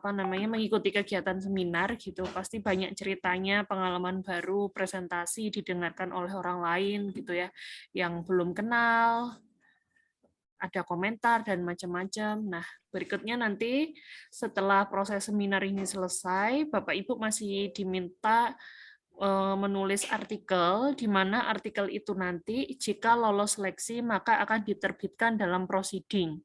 mengikuti kegiatan seminar gitu, pasti banyak ceritanya, pengalaman baru, presentasi didengarkan oleh orang lain gitu ya, yang belum kenal, ada komentar dan macam-macam. Nah, berikutnya nanti setelah proses seminar ini selesai, Bapak Ibu masih diminta menulis artikel, di mana artikel itu nanti jika lolos seleksi maka akan diterbitkan dalam proceeding.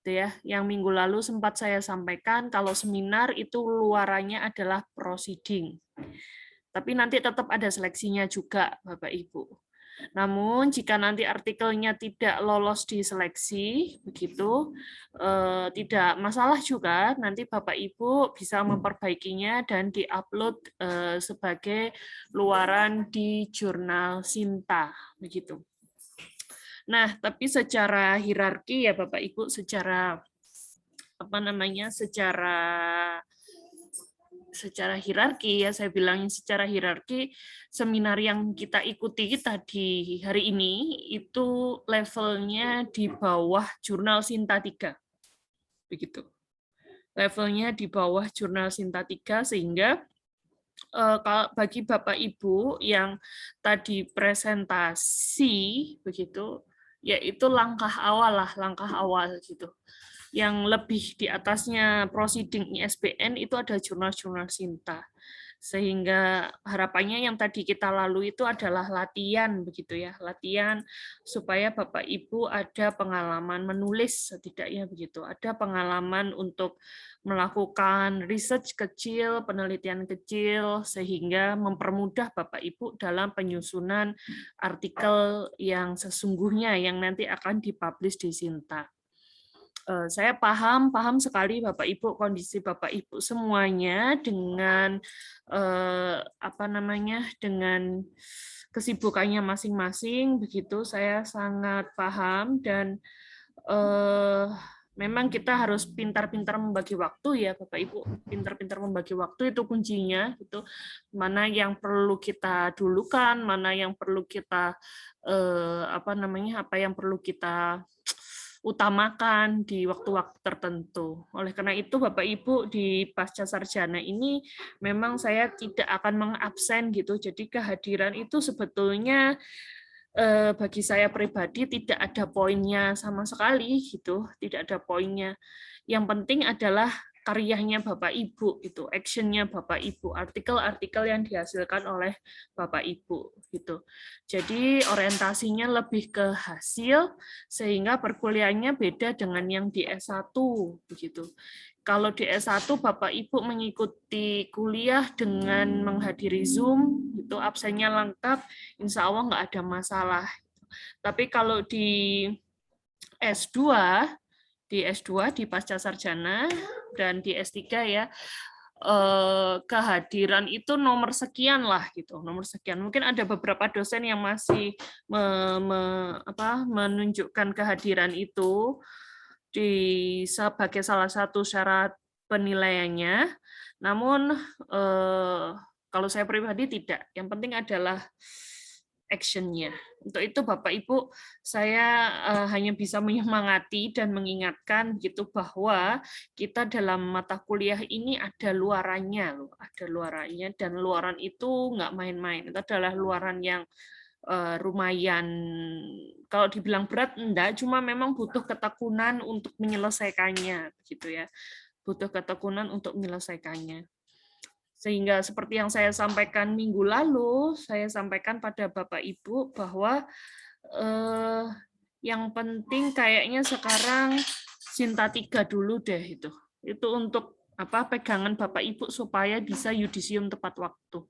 Itu ya, yang minggu lalu sempat saya sampaikan kalau seminar itu luarannya adalah proceeding. Tapi nanti tetap ada seleksinya juga, Bapak Ibu. Namun jika nanti artikelnya tidak lolos di seleksi, begitu tidak masalah juga. Nanti Bapak Ibu bisa memperbaikinya dan diupload sebagai luaran di jurnal Sinta, begitu. Nah, tapi secara hierarki ya Bapak Ibu, secara secara hierarki ya, saya bilangnya secara hierarki, seminar yang kita ikuti tadi hari ini itu levelnya di bawah jurnal Sinta 3. Begitu. Levelnya di bawah jurnal Sinta 3 sehingga bagi Bapak Ibu yang tadi presentasi begitu, yaitu langkah awal gitu. Yang lebih di atasnya proceeding ISBN itu ada jurnal-jurnal Sinta. Sehingga harapannya yang tadi kita lalui itu adalah latihan begitu ya, latihan supaya Bapak Ibu ada pengalaman menulis setidaknya begitu, ada pengalaman untuk melakukan research kecil, penelitian kecil sehingga mempermudah Bapak Ibu dalam penyusunan artikel yang sesungguhnya yang nanti akan dipublish di Sinta. Saya paham sekali Bapak Ibu, kondisi Bapak Ibu semuanya dengan dengan kesibukannya masing-masing begitu. Saya sangat paham dan memang kita harus pintar-pintar membagi waktu ya Bapak Ibu, pintar-pintar membagi waktu itu kuncinya gitu. Mana yang perlu kita dulukan, mana yang perlu kita apa yang perlu kita utamakan di waktu-waktu tertentu. Oleh karena itu, Bapak Ibu di pasca sarjana ini memang saya tidak akan mengabsen gitu. Jadi kehadiran itu sebetulnya bagi saya pribadi tidak ada poinnya sama sekali gitu, tidak ada poinnya. Yang penting adalah karyanya Bapak Ibu itu, actionnya Bapak Ibu, artikel-artikel yang dihasilkan oleh Bapak Ibu gitu. Jadi orientasinya lebih ke hasil sehingga perkuliahannya beda dengan yang di S1 begitu. Kalau di S1 Bapak Ibu mengikuti kuliah dengan menghadiri Zoom, itu absennya lengkap, insya Allah nggak ada masalah. Tapi kalau di S2, di pasca sarjana dan di S3 ya, kehadiran itu nomor sekian lah gitu, nomor sekian. Mungkin ada beberapa dosen yang masih menunjukkan kehadiran itu sebagai salah satu syarat penilaiannya. Namun kalau saya pribadi tidak. Yang penting adalah action-nya. Untuk itu Bapak Ibu, saya hanya bisa menyemangati dan mengingatkan gitu bahwa kita dalam mata kuliah ini ada luarannya loh, ada luarannya dan luaran itu nggak main-main. Itu adalah luaran yang lumayan, kalau dibilang berat enggak, cuma memang butuh ketekunan untuk menyelesaikannya gitu ya. Butuh ketekunan untuk menyelesaikannya. Sehingga seperti yang saya sampaikan minggu lalu, saya sampaikan pada Bapak Ibu bahwa yang penting kayaknya sekarang Sinta 3 dulu deh itu. Itu untuk pegangan Bapak Ibu supaya bisa yudisium tepat waktu.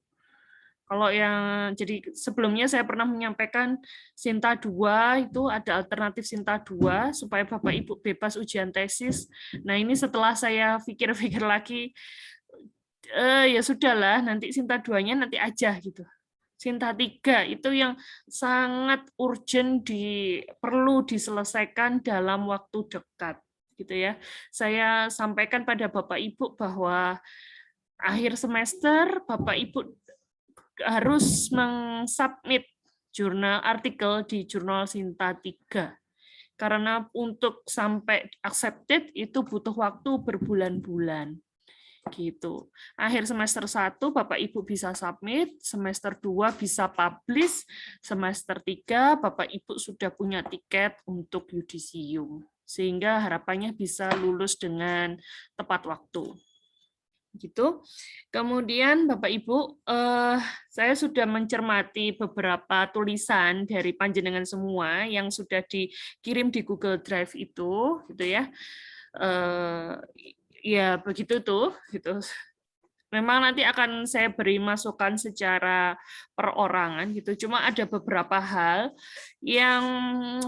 Kalau yang jadi sebelumnya saya pernah menyampaikan Sinta 2 itu ada alternatif Sinta 2 supaya Bapak Ibu bebas ujian tesis. Nah, ini setelah saya pikir-pikir lagi ya sudahlah, nanti Sinta 2-nya nanti aja gitu. Sinta 3 itu yang sangat urgent perlu diselesaikan dalam waktu dekat gitu ya. Saya sampaikan pada Bapak Ibu bahwa akhir semester Bapak Ibu harus mengsubmit jurnal artikel di jurnal Sinta 3. Karena untuk sampai accepted itu butuh waktu berbulan-bulan. Gitu. Akhir semester 1 Bapak Ibu bisa submit, semester 2 bisa publish, semester 3 Bapak Ibu sudah punya tiket untuk yudisium. Sehingga harapannya bisa lulus dengan tepat waktu. Gitu. Kemudian Bapak Ibu, saya sudah mencermati beberapa tulisan dari panjenengan semua yang sudah dikirim di Google Drive itu, gitu ya. Ya begitu tuh, gitu. Memang nanti akan saya beri masukan secara perorangan gitu. Cuma ada beberapa hal yang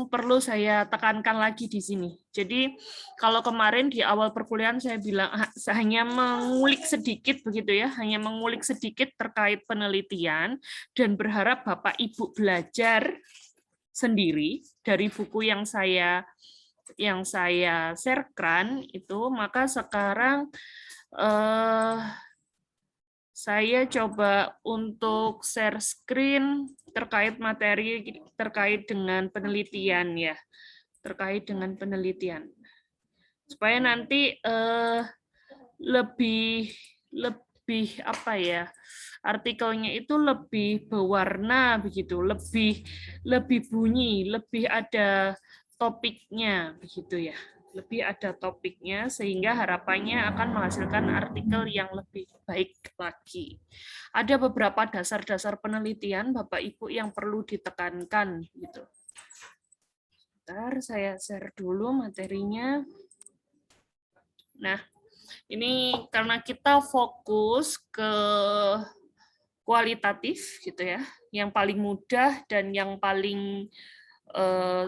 perlu saya tekankan lagi di sini. Jadi kalau kemarin di awal perkuliahan saya bilang hanya mengulik sedikit begitu ya, hanya mengulik sedikit terkait penelitian dan berharap Bapak Ibu belajar sendiri dari buku yang saya sharekan itu, maka sekarang saya coba untuk share screen terkait materi terkait dengan penelitian ya, terkait dengan penelitian. Supaya nanti lebih apa ya? Artikelnya itu lebih berwarna begitu, lebih bunyi, lebih ada topiknya begitu ya. Lebih ada topiknya sehingga harapannya akan menghasilkan artikel yang lebih baik lagi. Ada beberapa dasar-dasar penelitian Bapak Ibu yang perlu ditekankan gitu. Bentar, saya share dulu materinya. Nah, ini karena kita fokus ke kualitatif gitu ya, yang paling mudah dan yang paling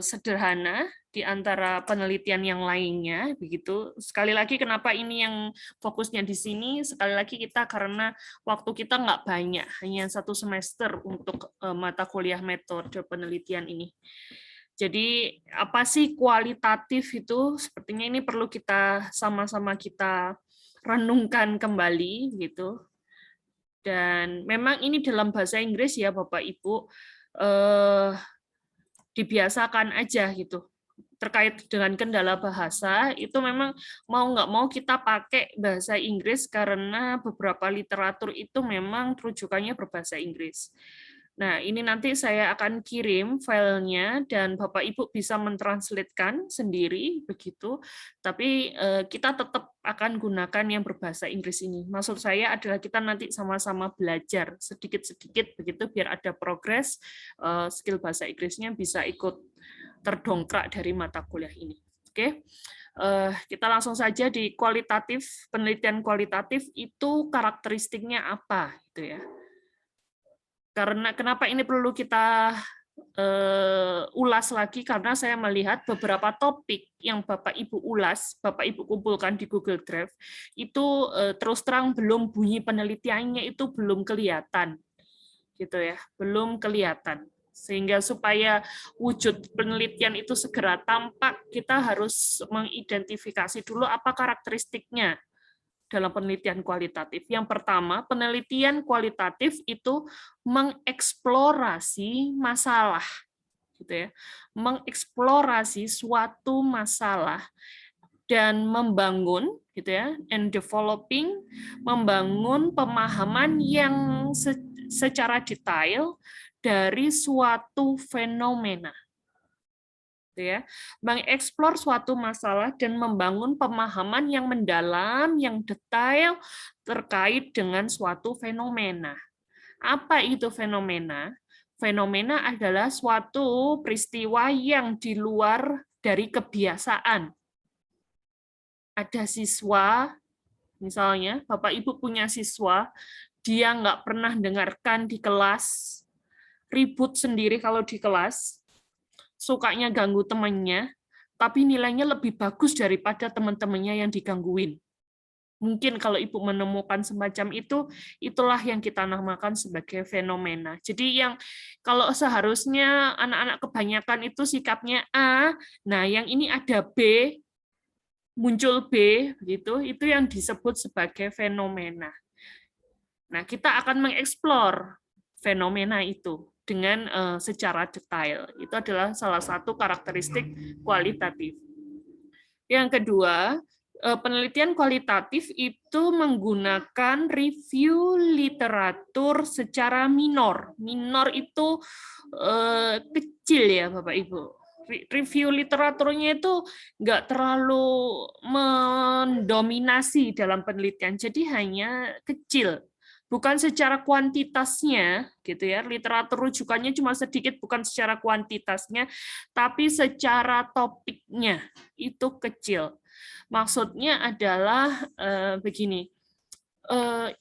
sederhana di antara penelitian yang lainnya begitu. Sekali lagi kenapa ini yang fokusnya di sini, sekali lagi kita karena waktu kita nggak banyak, hanya 1 semester untuk mata kuliah metode penelitian ini. Jadi apa sih kualitatif itu? Sepertinya ini perlu kita sama-sama kita renungkan kembali gitu. Dan memang ini dalam bahasa Inggris ya Bapak Ibu, dibiasakan aja gitu. Terkait dengan kendala bahasa, itu memang mau nggak mau kita pakai bahasa Inggris karena beberapa literatur itu memang rujukannya berbahasa Inggris. Nah, ini nanti saya akan kirim filenya dan Bapak Ibu bisa mentranslatekan sendiri begitu. Tapi kita tetap akan gunakan yang berbahasa Inggris ini. Maksud saya adalah kita nanti sama-sama belajar sedikit-sedikit begitu biar ada progres skill bahasa Inggrisnya bisa ikut terdongkrak dari mata kuliah ini. Oke. Kita langsung saja di kualitatif, penelitian kualitatif itu karakteristiknya apa gitu ya. Karena kenapa ini perlu kita ulas lagi karena saya melihat beberapa topik yang Bapak Ibu ulas, Bapak Ibu kumpulkan di Google Drive itu terus terang belum bunyi penelitiannya itu belum kelihatan, gitu ya, belum kelihatan. Sehingga supaya wujud penelitian itu segera tampak, kita harus mengidentifikasi dulu apa karakteristiknya dalam penelitian kualitatif. Yang pertama, penelitian kualitatif itu mengeksplorasi masalah, gitu ya, mengeksplorasi suatu masalah dan membangun, gitu ya, and developing, membangun pemahaman yang secara detail dari suatu fenomena. Ya, mengeksplor suatu masalah dan membangun pemahaman yang mendalam, yang detail terkait dengan suatu fenomena. Apa itu fenomena? Fenomena adalah suatu peristiwa yang di luar dari kebiasaan. Ada siswa, misalnya, Bapak Ibu punya siswa, dia nggak pernah dengarkan di kelas, ribut sendiri kalau di kelas, sukanya ganggu temannya, tapi nilainya lebih bagus daripada teman-temannya yang digangguin. Mungkin kalau Ibu menemukan semacam itu, itulah yang kita namakan sebagai fenomena. Jadi yang kalau seharusnya anak-anak kebanyakan itu sikapnya A, nah yang ini ada B, muncul B, begitu, itu yang disebut sebagai fenomena. Nah, kita akan mengeksplor fenomena itu. dengan secara detail. Itu adalah salah satu karakteristik kualitatif. Yang kedua, penelitian kualitatif itu menggunakan review literatur secara minor. Minor itu kecil ya, Bapak Ibu. Review literaturnya itu nggak terlalu mendominasi dalam penelitian, jadi hanya kecil. Bukan secara kuantitasnya, gitu ya. Literatur rujukannya cuma sedikit, bukan secara kuantitasnya, tapi secara topiknya itu kecil. Maksudnya adalah begini,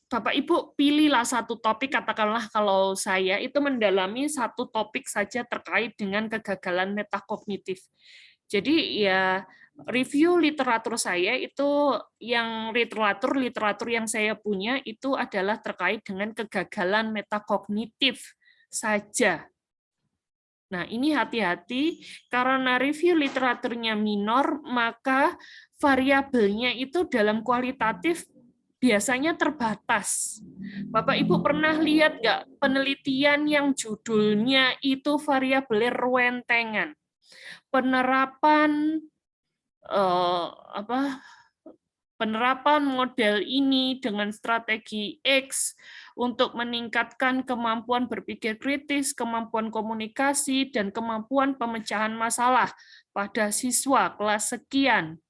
Bapak Ibu pilihlah satu topik, katakanlah kalau saya itu mendalami satu topik saja terkait dengan kegagalan metakognitif. Jadi ya review literatur saya itu yang literatur yang saya punya itu adalah terkait dengan kegagalan metakognitif saja. Nah, ini hati-hati karena review literaturnya minor, maka variabelnya itu dalam kualitatif biasanya terbatas. Bapak Ibu pernah lihat nggak penelitian yang judulnya itu variabel ruwentengan? Penerapan penerapan model ini dengan strategi X untuk meningkatkan kemampuan berpikir kritis, kemampuan komunikasi, dan kemampuan pemecahan masalah pada siswa kelas sekian.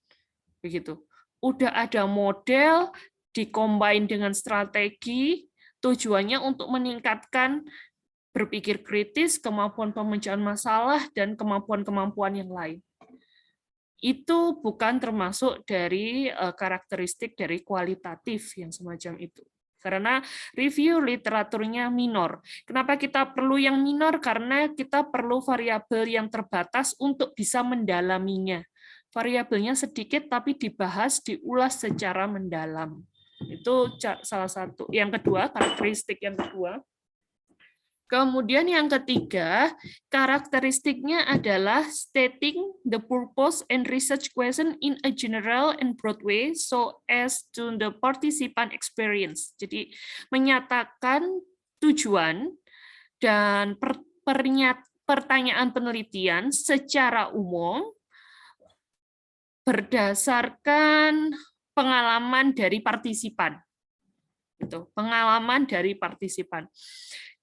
Begitu. Udah ada model dikombin dengan strategi, tujuannya untuk meningkatkan berpikir kritis, kemampuan pemecahan masalah, dan kemampuan-kemampuan yang lain. Itu bukan termasuk dari karakteristik dari kualitatif yang semacam itu. Karena review literaturnya minor. Kenapa kita perlu yang minor? Karena kita perlu variabel yang terbatas untuk bisa mendalaminya. Variabelnya sedikit tapi dibahas, diulas secara mendalam. Itu salah satu. Yang kedua, karakteristik yang kedua. Kemudian yang ketiga, karakteristiknya adalah stating the purpose and research question in a general and broad way so as to the participant experience. Jadi menyatakan tujuan dan pertanyaan penelitian secara umum berdasarkan pengalaman dari partisipan. Itu, pengalaman dari partisipan.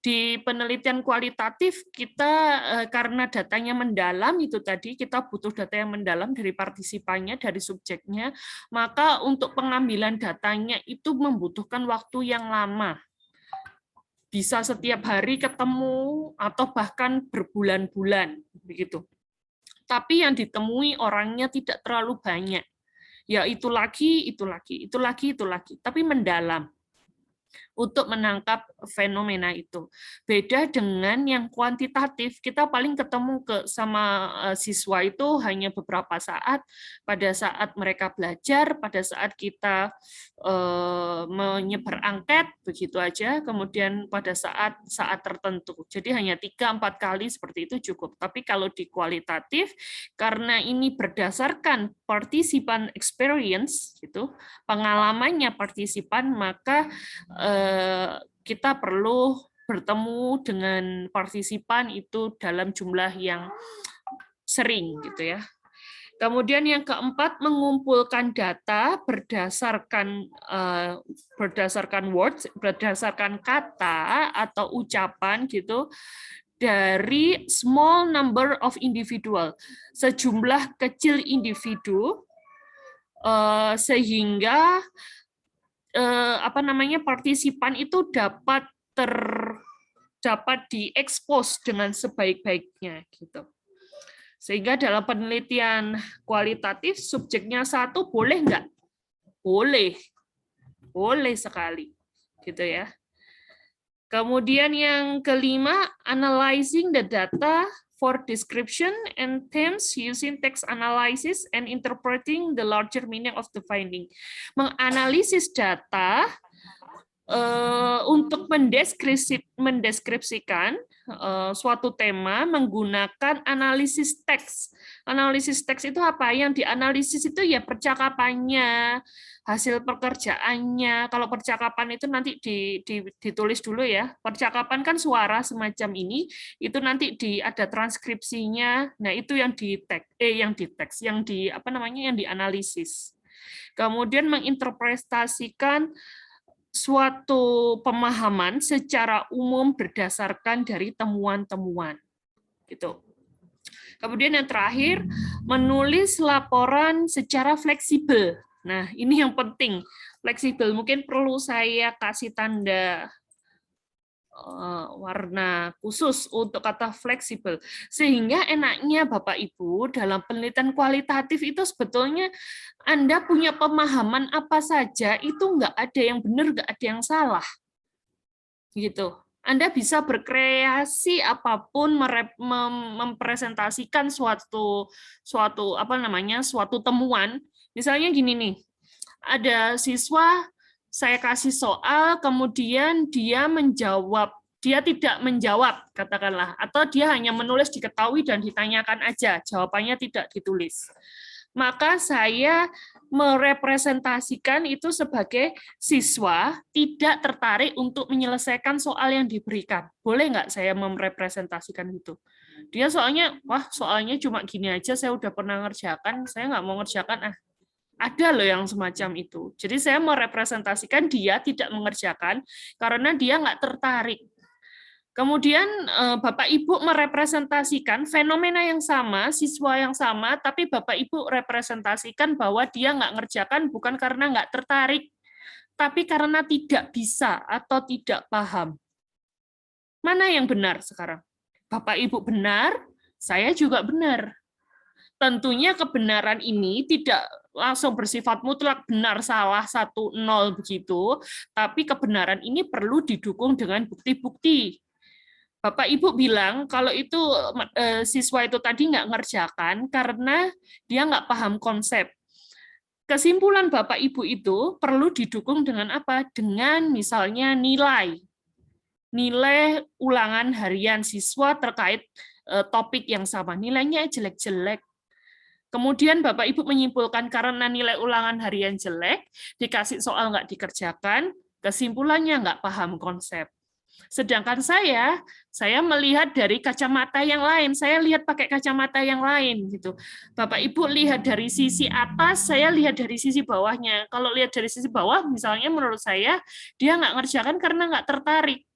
Di penelitian kualitatif kita karena datanya mendalam itu tadi, kita butuh data yang mendalam dari partisipannya, dari subjeknya, maka untuk pengambilan datanya itu membutuhkan waktu yang lama. Bisa setiap hari ketemu atau bahkan berbulan-bulan begitu. Tapi yang ditemui orangnya tidak terlalu banyak. Ya itu lagi, tapi mendalam untuk menangkap fenomena itu. Beda dengan yang kuantitatif, kita paling ketemu sama siswa itu hanya beberapa saat, pada saat mereka belajar, pada saat kita menyebar angket, begitu aja, kemudian pada saat tertentu. Jadi hanya 3-4 kali seperti itu cukup. Tapi kalau di kualitatif, karena ini berdasarkan partisipan experience, gitu, pengalamannya partisipan, maka kita perlu bertemu dengan partisipan itu dalam jumlah yang sering gitu ya. Kemudian yang keempat, mengumpulkan data berdasarkan words, berdasarkan kata atau ucapan gitu dari small number of individual, sejumlah kecil individu, sehingga partisipan itu dapat diekspos dengan sebaik-baiknya gitu. Sehingga dalam penelitian kualitatif subjeknya satu boleh nggak? Boleh sekali, gitu ya. Kemudian yang kelima, analyzing the data for description and themes using text analysis and interpreting the larger meaning of the finding. Menganalisis data untuk mendeskripsikan suatu tema menggunakan analisis teks. Analisis teks itu apa? Yang dianalisis itu ya percakapannya, hasil pekerjaannya. Kalau percakapan itu nanti ditulis dulu ya. Percakapan kan suara semacam ini, itu nanti ada transkripsinya. Nah, itu yang yang dianalisis. Kemudian menginterpretasikan suatu pemahaman secara umum berdasarkan dari temuan-temuan. Gitu. Kemudian yang terakhir, menulis laporan secara fleksibel. Nah, ini yang penting. Fleksibel, mungkin perlu saya kasih tanda warna khusus untuk kata fleksibel. Sehingga enaknya Bapak Ibu dalam penelitian kualitatif itu sebetulnya Anda punya pemahaman apa saja, itu nggak ada yang benar, nggak ada yang salah. Gitu. Anda bisa berkreasi apapun, mempresentasikan suatu temuan. Misalnya gini nih, ada siswa saya kasih soal, kemudian dia tidak menjawab, katakanlah, atau dia hanya menulis diketahui dan ditanyakan aja, jawabannya tidak ditulis. Maka saya merepresentasikan itu sebagai siswa tidak tertarik untuk menyelesaikan soal yang diberikan. Boleh nggak saya merepresentasikan itu? Dia soalnya cuma gini aja, saya udah pernah ngerjakan, saya nggak mau ngerjakan, ada loh yang semacam itu. Jadi saya merepresentasikan dia tidak mengerjakan karena dia nggak tertarik. Kemudian Bapak Ibu merepresentasikan fenomena yang sama, siswa yang sama, tapi Bapak Ibu representasikan bahwa dia nggak ngerjakan bukan karena nggak tertarik, tapi karena tidak bisa atau tidak paham. Mana yang benar sekarang? Bapak Ibu benar, saya juga benar. Tentunya kebenaran ini tidak langsung bersifat mutlak benar salah 1-0 begitu, tapi kebenaran ini perlu didukung dengan bukti-bukti. Bapak Ibu bilang kalau itu siswa itu tadi nggak ngerjakan karena dia nggak paham konsep. Kesimpulan Bapak Ibu itu perlu didukung dengan apa? Dengan misalnya nilai ulangan harian siswa terkait topik yang sama. Nilainya jelek-jelek. Kemudian Bapak Ibu menyimpulkan karena nilai ulangan harian jelek, dikasih soal nggak dikerjakan, kesimpulannya nggak paham konsep. Sedangkan saya melihat dari kacamata yang lain, saya lihat pakai kacamata yang lain gitu. Bapak Ibu lihat dari sisi atas, saya lihat dari sisi bawahnya. Kalau lihat dari sisi bawah, misalnya menurut saya dia nggak ngerjakan karena nggak tertarik.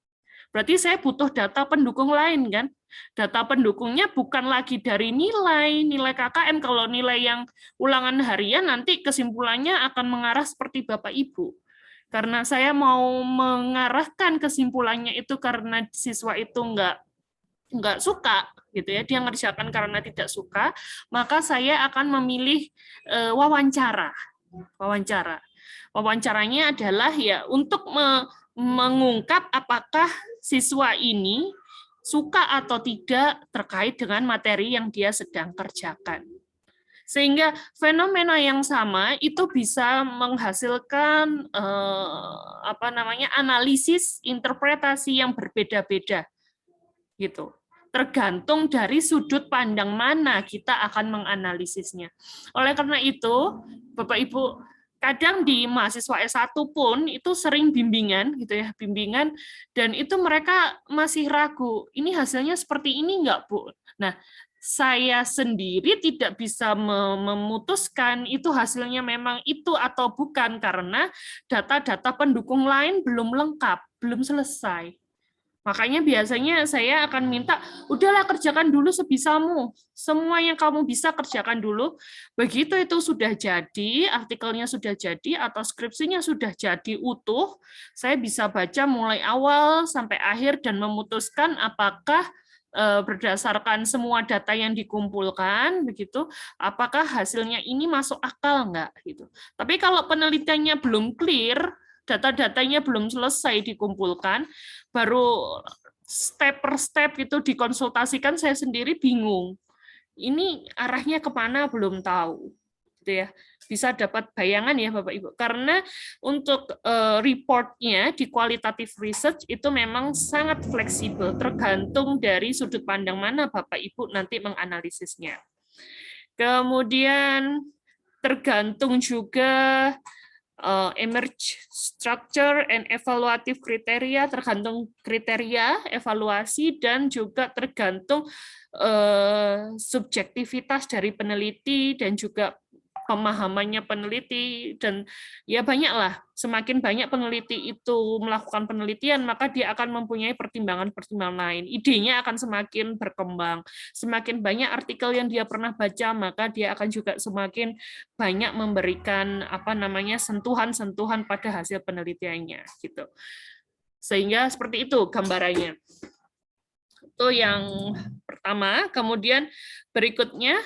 Berarti saya butuh data pendukung lain kan? Data pendukungnya bukan lagi dari nilai KKN. Kalau nilai yang ulangan harian nanti kesimpulannya akan mengarah seperti Bapak Ibu. Karena saya mau mengarahkan kesimpulannya itu karena siswa itu nggak suka gitu ya, dia ngerjakan karena tidak suka, maka saya akan memilih wawancara. Wawancaranya adalah ya untuk mengungkap apakah siswa ini suka atau tidak terkait dengan materi yang dia sedang kerjakan. Sehingga fenomena yang sama itu bisa menghasilkan analisis interpretasi yang berbeda-beda. Gitu. Tergantung dari sudut pandang mana kita akan menganalisisnya. Oleh karena itu, Bapak Ibu, kadang di mahasiswa S1 pun itu sering bimbingan gitu ya, dan itu mereka masih ragu, ini hasilnya seperti ini enggak, Bu? Nah, saya sendiri tidak bisa memutuskan itu hasilnya memang itu atau bukan karena data-data pendukung lain belum lengkap, belum selesai. Makanya biasanya saya akan minta, udahlah kerjakan dulu sebisamu. Semua yang kamu bisa kerjakan dulu. Begitu itu sudah jadi, artikelnya sudah jadi, atau skripsinya sudah jadi utuh, saya bisa baca mulai awal sampai akhir dan memutuskan apakah berdasarkan semua data yang dikumpulkan, begitu, apakah hasilnya ini masuk akal nggak? Gitu. Tapi kalau penelitiannya belum clear, data-datanya belum selesai dikumpulkan, baru step per step itu dikonsultasikan, saya sendiri bingung. Ini arahnya kemana belum tahu, gitu ya. Bisa dapat bayangan ya Bapak Ibu, karena untuk reportnya di qualitative research itu memang sangat fleksibel, tergantung dari sudut pandang mana Bapak Ibu nanti menganalisisnya. Kemudian tergantung juga emerge structure and evaluative kriteria, tergantung kriteria evaluasi dan juga tergantung subjektivitas dari peneliti dan juga pemahamannya peneliti, dan ya banyaklah, semakin banyak peneliti itu melakukan penelitian maka dia akan mempunyai pertimbangan-pertimbangan lain, idenya akan semakin berkembang, semakin banyak artikel yang dia pernah baca maka dia akan juga semakin banyak memberikan sentuhan-sentuhan pada hasil penelitiannya gitu. Sehingga seperti itu gambarannya. Itu yang pertama. Kemudian berikutnya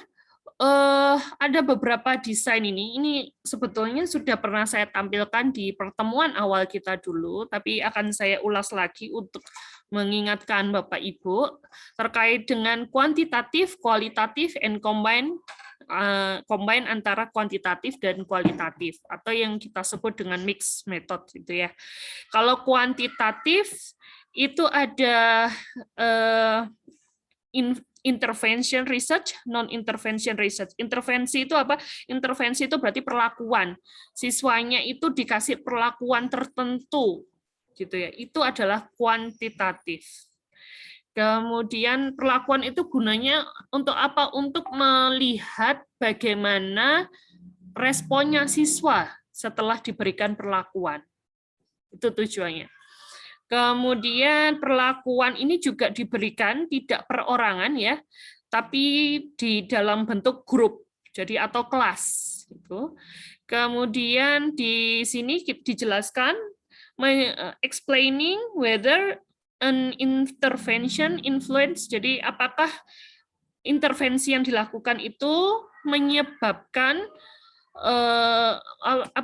ada beberapa desain ini. Ini sebetulnya sudah pernah saya tampilkan di pertemuan awal kita dulu, tapi akan saya ulas lagi untuk mengingatkan Bapak Ibu terkait dengan kuantitatif, kualitatif, and combine antara kuantitatif dan kualitatif, atau yang kita sebut dengan mixed method gitu ya. Kalau kuantitatif itu ada intervention research, non-intervention research. Intervensi itu apa? Intervensi itu berarti perlakuan. Siswanya itu dikasih perlakuan tertentu, gitu ya. Itu adalah kuantitatif. Kemudian perlakuan itu gunanya untuk apa? Untuk melihat bagaimana responnya siswa setelah diberikan perlakuan. Itu tujuannya. Kemudian perlakuan ini juga diberikan tidak perorangan ya, tapi di dalam bentuk grup, jadi atau kelas. Gitu. Kemudian di sini dijelaskan explaining whether an intervention influence, jadi apakah intervensi yang dilakukan itu menyebabkan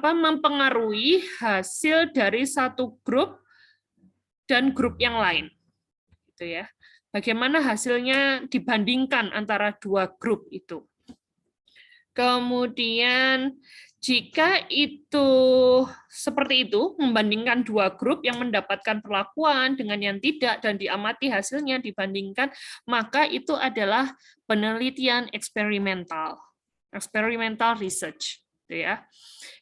mempengaruhi hasil dari satu grup dan grup yang lain, gitu ya. Bagaimana hasilnya dibandingkan antara dua grup itu. Kemudian jika itu seperti itu, membandingkan dua grup yang mendapatkan perlakuan dengan yang tidak dan diamati hasilnya dibandingkan, maka itu adalah penelitian eksperimental, experimental research, gitu ya.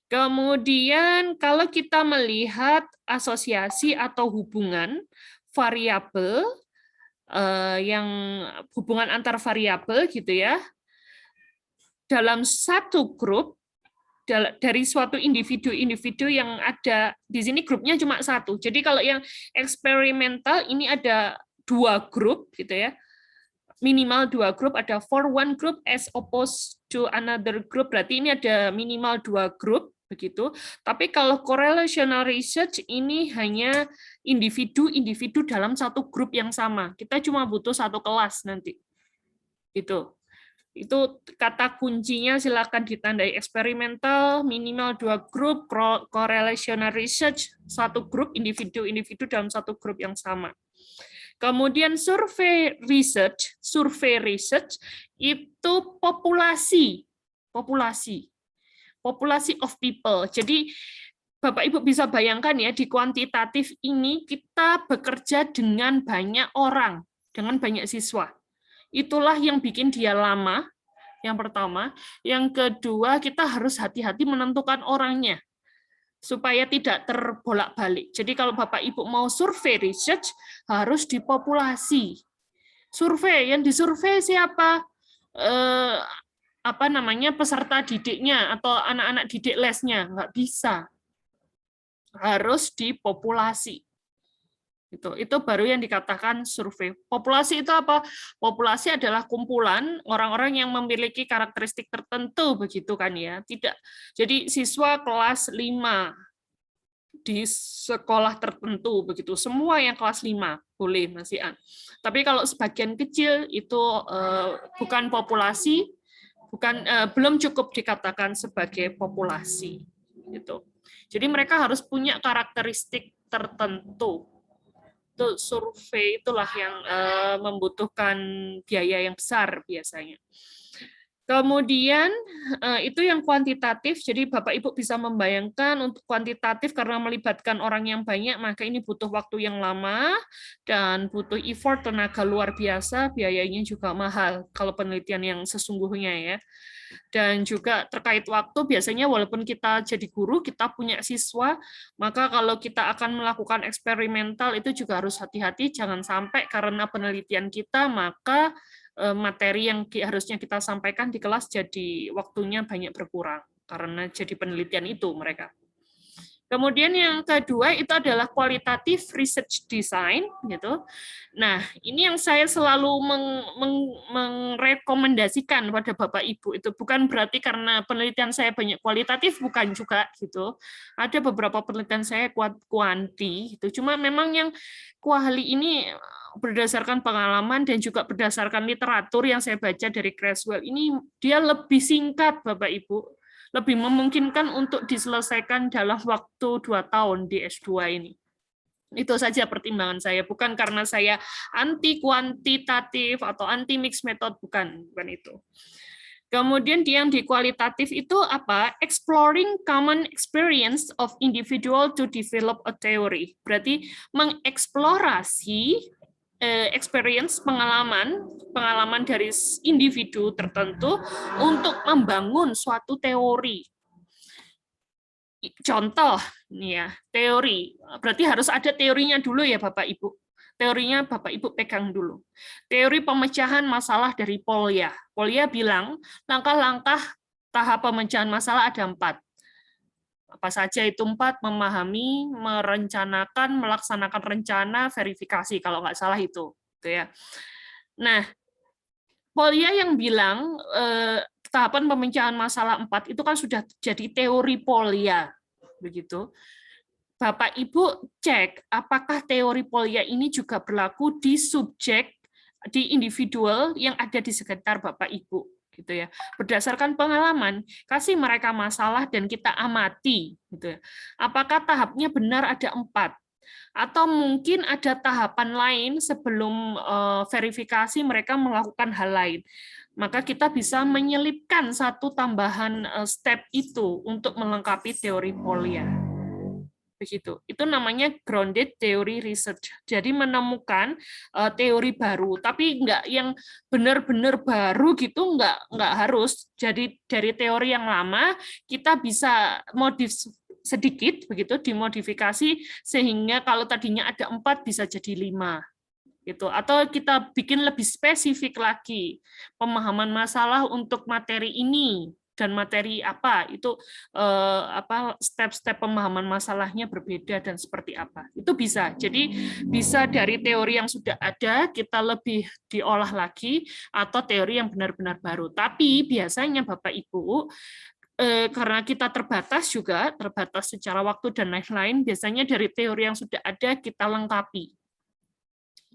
Kemudian kalau kita melihat asosiasi atau hubungan variabel, yang hubungan antar variabel gitu ya, dalam satu grup dari suatu individu yang ada di sini, grupnya cuma satu. Jadi kalau yang eksperimental ini ada dua grup gitu ya, minimal dua grup, ada for one group as opposed to another group, berarti ini ada minimal dua grup begitu. Tapi kalau correlational research ini hanya individu-individu dalam satu grup yang sama. Kita cuma butuh satu kelas nanti. Itu kata kuncinya, silakan ditandai eksperimental, minimal dua grup, correlational research, satu grup, individu-individu dalam satu grup yang sama. Kemudian survei research itu populasi of people. Jadi Bapak Ibu bisa bayangkan ya, di kuantitatif ini kita bekerja dengan banyak orang, dengan banyak siswa. Itulah yang bikin dia lama, yang pertama. Yang kedua, kita harus hati-hati menentukan orangnya, supaya tidak terbolak-balik. Jadi kalau Bapak Ibu mau survei research, harus di populasi. Survei, yang disurvei siapa? Peserta didiknya atau anak-anak didik lesnya, nggak bisa. Harus di populasi. Itu baru yang dikatakan survei. Populasi itu apa? Populasi adalah kumpulan orang-orang yang memiliki karakteristik tertentu, begitu kan ya. Tidak. Jadi siswa kelas 5 di sekolah tertentu begitu. Semua yang kelas 5 boleh Mas Ian. Tapi kalau sebagian kecil itu bukan populasi, belum cukup dikatakan sebagai populasi gitu. Jadi mereka harus punya karakteristik tertentu. Itu survei itulah yang membutuhkan biaya yang besar biasanya. Kemudian itu yang kuantitatif, jadi Bapak Ibu bisa membayangkan untuk kuantitatif karena melibatkan orang yang banyak, maka ini butuh waktu yang lama dan butuh effort tenaga luar biasa, biayanya juga mahal kalau penelitian yang sesungguhnya ya. Dan juga terkait waktu, biasanya walaupun kita jadi guru, kita punya siswa, maka kalau kita akan melakukan eksperimental itu juga harus hati-hati, jangan sampai karena penelitian kita, maka materi yang harusnya kita sampaikan di kelas jadi waktunya banyak berkurang karena jadi penelitian itu mereka. Kemudian yang kedua itu adalah kualitatif research design gitu. Nah, ini yang saya selalu merekomendasikan pada Bapak Ibu, itu bukan berarti karena penelitian saya banyak kualitatif, bukan juga gitu. Ada beberapa penelitian saya kuanti itu, cuma memang yang kuali ini berdasarkan pengalaman dan juga berdasarkan literatur yang saya baca dari Creswell ini, dia lebih singkat Bapak Ibu, lebih memungkinkan untuk diselesaikan dalam waktu 2 tahun di S2 ini. Itu saja pertimbangan saya, bukan karena saya anti kuantitatif atau anti mixed method, bukan itu. Kemudian yang di kualitatif itu apa? Exploring common experience of individual to develop a theory. Berarti mengeksplorasi experience, pengalaman dari individu tertentu untuk membangun suatu teori. Contoh nih ya, teori. Berarti harus ada teorinya dulu ya Bapak Ibu. Teorinya Bapak Ibu pegang dulu. Teori pemecahan masalah dari Polya. Polya bilang langkah-langkah tahap pemecahan masalah ada 4. Apa saja itu 4? Memahami, merencanakan, melaksanakan rencana, verifikasi kalau nggak salah itu. Gitu ya. Nah, Polya yang bilang tahapan pemecahan masalah 4 itu kan sudah jadi teori Polya. Begitu. Bapak Ibu cek apakah teori Polya ini juga berlaku di subjek, di individual yang ada di sekitar Bapak Ibu gitu ya. Berdasarkan pengalaman, kasih mereka masalah dan kita amati gitu ya. Apakah tahapnya benar ada 4 atau mungkin ada tahapan lain sebelum verifikasi mereka melakukan hal lain. Maka kita bisa menyelipkan satu tambahan step itu untuk melengkapi teori Polya. Begitu. Itu namanya grounded theory research. Jadi menemukan teori baru, tapi nggak yang benar-benar baru gitu, nggak harus. Jadi dari teori yang lama kita bisa modif sedikit begitu, dimodifikasi sehingga kalau tadinya ada 4 bisa jadi 5 gitu. Atau kita bikin lebih spesifik lagi pemahaman masalah untuk materi ini dan materi apa itu step-step pemahaman masalahnya berbeda dan seperti apa itu bisa. Jadi bisa dari teori yang sudah ada kita lebih diolah lagi atau teori yang benar-benar baru. Tapi biasanya Bapak Ibu karena kita terbatas juga, terbatas secara waktu dan lain-lain, biasanya dari teori yang sudah ada kita lengkapi.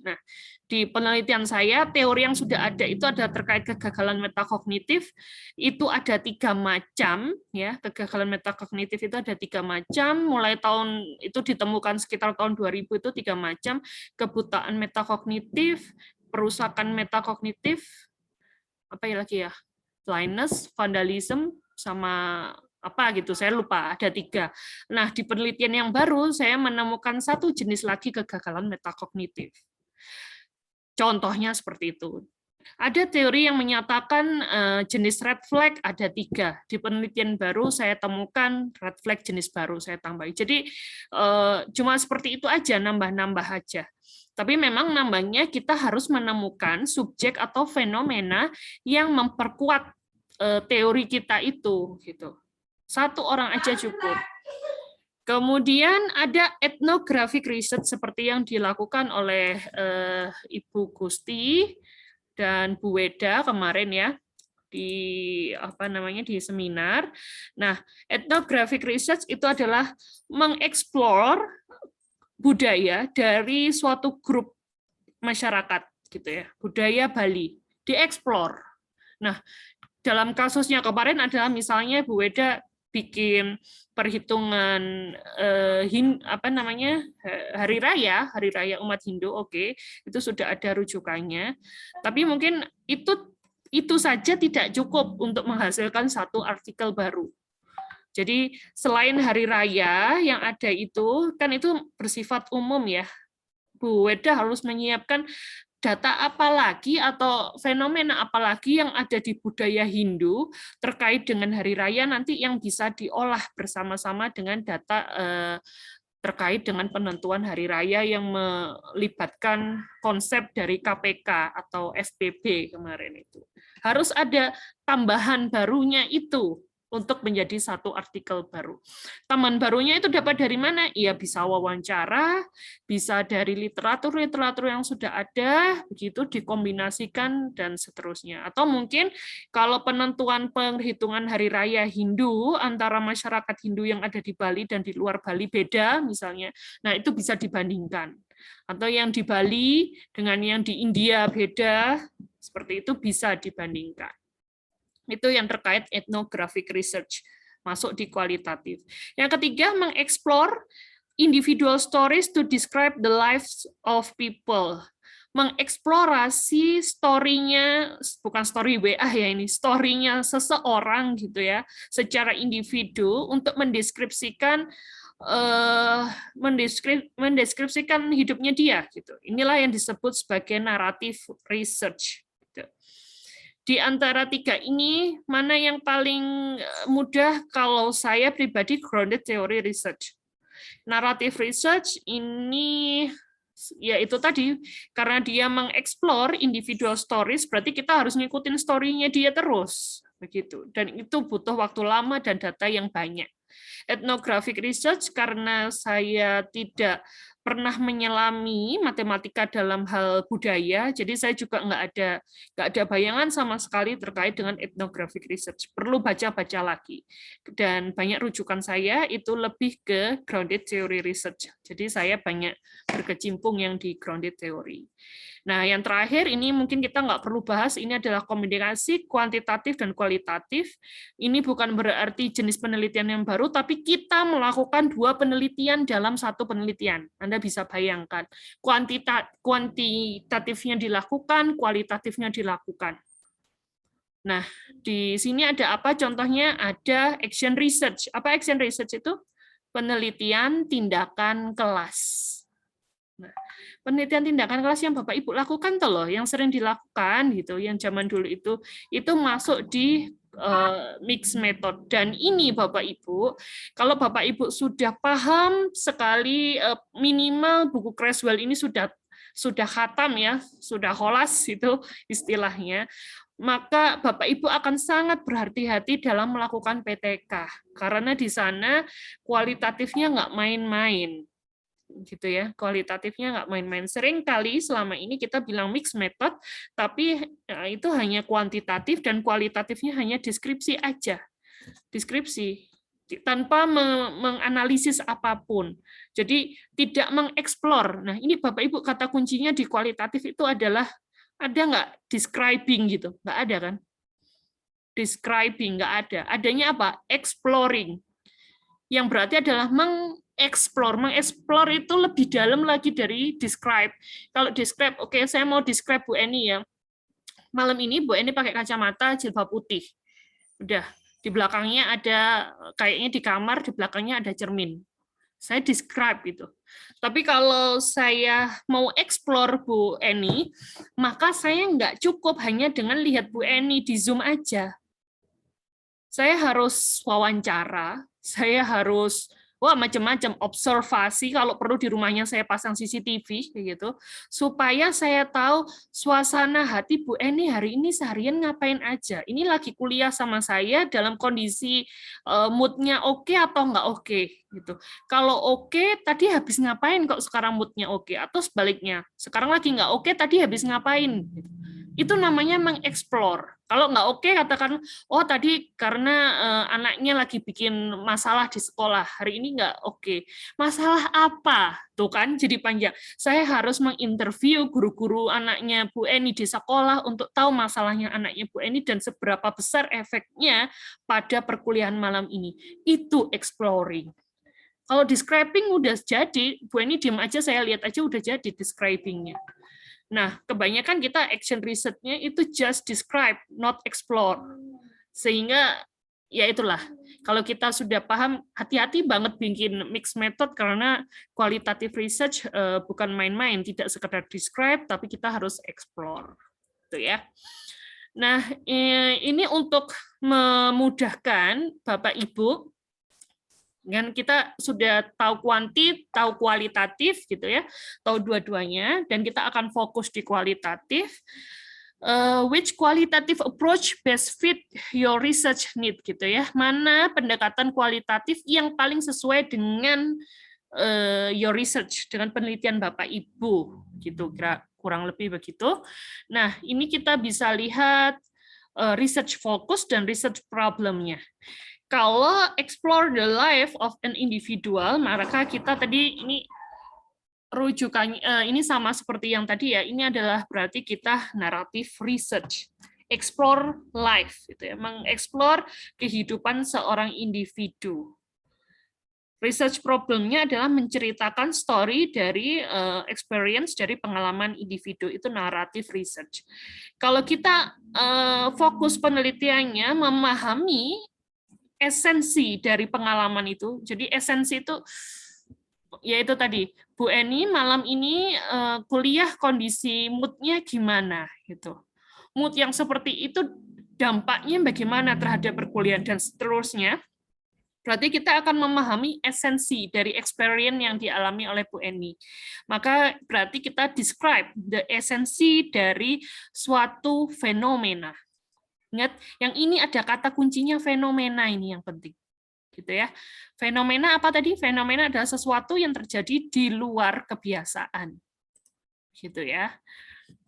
Nah, di penelitian saya, teori yang sudah ada itu ada terkait kegagalan metakognitif, itu ada 3 macam, ya. Kegagalan metakognitif itu ada 3 macam, mulai tahun itu ditemukan sekitar tahun 2000 itu 3 macam, kebutaan metakognitif, perusakan metakognitif, apa ya lagi ya, blindness, vandalism, sama apa gitu, saya lupa, ada 3. Nah, di penelitian yang baru, saya menemukan 1 jenis lagi kegagalan metakognitif. Contohnya seperti itu. Ada teori yang menyatakan jenis red flag ada 3. Di penelitian baru saya temukan red flag jenis baru saya tambahin. Jadi cuma seperti itu aja, nambah-nambah aja. Tapi memang nambahnya kita harus menemukan subjek atau fenomena yang memperkuat teori kita itu. Gitu. 1 orang aja cukup. Kemudian ada ethnographic research seperti yang dilakukan oleh Ibu Gusti dan Bu Weda kemarin ya di di seminar. Nah, ethnographic research itu adalah mengeksplor budaya dari suatu grup masyarakat gitu ya, budaya Bali, dieksplor. Nah, dalam kasusnya kemarin adalah misalnya Bu Weda bikin perhitungan hari raya umat Hindu, oke, itu sudah ada rujukannya. Tapi mungkin itu Itu saja tidak cukup untuk menghasilkan satu artikel baru. Jadi selain hari raya yang ada itu, kan itu bersifat umum ya. Bu Weda harus menyiapkan data apa lagi atau fenomena apa lagi yang ada di budaya Hindu terkait dengan hari raya nanti yang bisa diolah bersama-sama dengan data terkait dengan penentuan hari raya yang melibatkan konsep dari KPK atau FPB kemarin itu. Harus ada tambahan barunya itu untuk menjadi satu artikel baru. Tambahan barunya itu dapat dari mana? Ya bisa wawancara, bisa dari literatur-literatur yang sudah ada, begitu dikombinasikan dan seterusnya. Atau mungkin kalau penentuan perhitungan hari raya Hindu antara masyarakat Hindu yang ada di Bali dan di luar Bali beda misalnya. Nah, itu bisa dibandingkan. Atau yang di Bali dengan yang di India beda, seperti itu bisa dibandingkan. Itu yang terkait ethnographic research, masuk di kualitatif. Yang ketiga, mengeksplor individual stories to describe the lives of people. Mengeksplorasi story-nya, bukan story WA ya ini, story-nya seseorang gitu ya, secara individu untuk mendeskripsikan mendeskripsikan hidupnya dia gitu. Inilah yang disebut sebagai narrative research. Gitu. Di antara tiga ini, mana yang paling mudah kalau saya pribadi grounded theory research. Narrative research ini ya itu tadi, karena dia mengeksplor individual stories, berarti kita harus ngikutin story-nya dia terus. Begitu. Dan itu butuh waktu lama dan data yang banyak. Ethnographic research karena saya tidak pernah menyelami matematika dalam hal budaya, jadi saya juga nggak ada bayangan sama sekali terkait dengan ethnographic research. Perlu baca-baca lagi. Dan banyak rujukan saya itu lebih ke grounded theory research. Jadi saya banyak berkecimpung yang di grounded theory. Nah, yang terakhir ini mungkin kita nggak perlu bahas, ini adalah komunikasi kuantitatif dan kualitatif. Ini bukan berarti jenis penelitian yang baru, tapi kita melakukan dua penelitian dalam satu penelitian. Anda bisa bayangkan, kuantitatifnya dilakukan, kualitatifnya dilakukan. Nah, di sini ada apa? Contohnya ada action research. Apa action research itu? Penelitian tindakan kelas. Nah, penelitian tindakan kelas yang Bapak Ibu lakukan tuh loh, yang sering dilakukan gitu, yang zaman dulu itu masuk di mixed method. Dan ini Bapak Ibu, kalau Bapak Ibu sudah paham sekali minimal buku Creswell ini sudah khatam ya, sudah kholas itu istilahnya, maka Bapak Ibu akan sangat berhati-hati dalam melakukan PTK karena di sana kualitatifnya nggak main-main. Gitu ya, kualitatifnya nggak main-main. Sering kali selama ini kita bilang mixed method, tapi itu hanya kuantitatif dan kualitatifnya hanya deskripsi aja, deskripsi tanpa menganalisis apapun. Jadi tidak mengeksplor. Nah ini Bapak Ibu kata kuncinya di kualitatif itu adalah ada nggak describing gitu, nggak ada kan? Describing nggak ada. Adanya apa? Exploring. Yang berarti adalah mengeksplor itu lebih dalam lagi dari describe. Kalau describe, oke, saya mau describe Bu Eni ya. Malam ini Bu Eni pakai kacamata jilbab putih. Udah, di belakangnya ada, kayaknya di kamar, di belakangnya ada cermin. Saya describe itu. Tapi kalau saya mau explore Bu Eni, maka saya nggak cukup hanya dengan lihat Bu Eni di Zoom aja. Saya harus wawancara, saya harus macam-macam observasi, kalau perlu di rumahnya saya pasang CCTV gitu, supaya saya tahu suasana hati Bu Eni hari ini seharian ngapain aja. Ini lagi kuliah sama saya dalam kondisi moodnya oke atau nggak oke gitu. Kalau oke, tadi habis ngapain kok sekarang moodnya oke, atau sebaliknya, sekarang lagi nggak oke, tadi habis ngapain gitu. Itu namanya mengeksplor. Kalau nggak oke, katakan, oh tadi karena anaknya lagi bikin masalah di sekolah, hari ini nggak oke. Masalah apa? Tuh kan, jadi panjang. Saya harus menginterview guru-guru anaknya Bu Eni di sekolah untuk tahu masalahnya anaknya Bu Eni dan seberapa besar efeknya pada perkuliahan malam ini. Itu exploring. Kalau describing udah jadi, Bu Eni diam aja, saya lihat aja udah jadi describing-nya. Nah, kebanyakan kita action research-nya itu just describe, not explore. Sehingga ya itulah, kalau kita sudah paham, hati-hati banget bikin mixed method karena qualitative research bukan main-main, tidak sekedar describe, tapi kita harus explore. Gitu ya. Nah, ini untuk memudahkan Bapak Ibu, kan kita sudah tahu kuanti, tahu kualitatif gitu ya, tahu dua-duanya, dan kita akan fokus di kualitatif. Which qualitative approach best fit your research need gitu ya? Mana pendekatan kualitatif yang paling sesuai dengan your research, dengan penelitian Bapak Ibu gitu, kurang lebih begitu. Nah, ini kita bisa lihat research focus dan research problemnya. Kalau explore the life of an individual, maka kita tadi ini rujukannya ini sama seperti yang tadi ya. Ini adalah berarti kita naratif research, explore life, gitu ya, mengeksplor kehidupan seorang individu. Research problemnya adalah menceritakan story dari experience, dari pengalaman individu, itu naratif research. Kalau kita fokus penelitiannya memahami esensi dari pengalaman itu. Jadi esensi itu yaitu tadi, Bu Eni malam ini kuliah kondisi mood-nya gimana gitu. Mood yang seperti itu dampaknya bagaimana terhadap perkuliahan dan seterusnya. Berarti kita akan memahami esensi dari experience yang dialami oleh Bu Eni. Maka berarti kita describe the esensi dari suatu fenomena. Ingat, yang ini ada kata kuncinya fenomena, ini yang penting. Gitu ya. Fenomena apa tadi? Fenomena adalah sesuatu yang terjadi di luar kebiasaan. Gitu ya.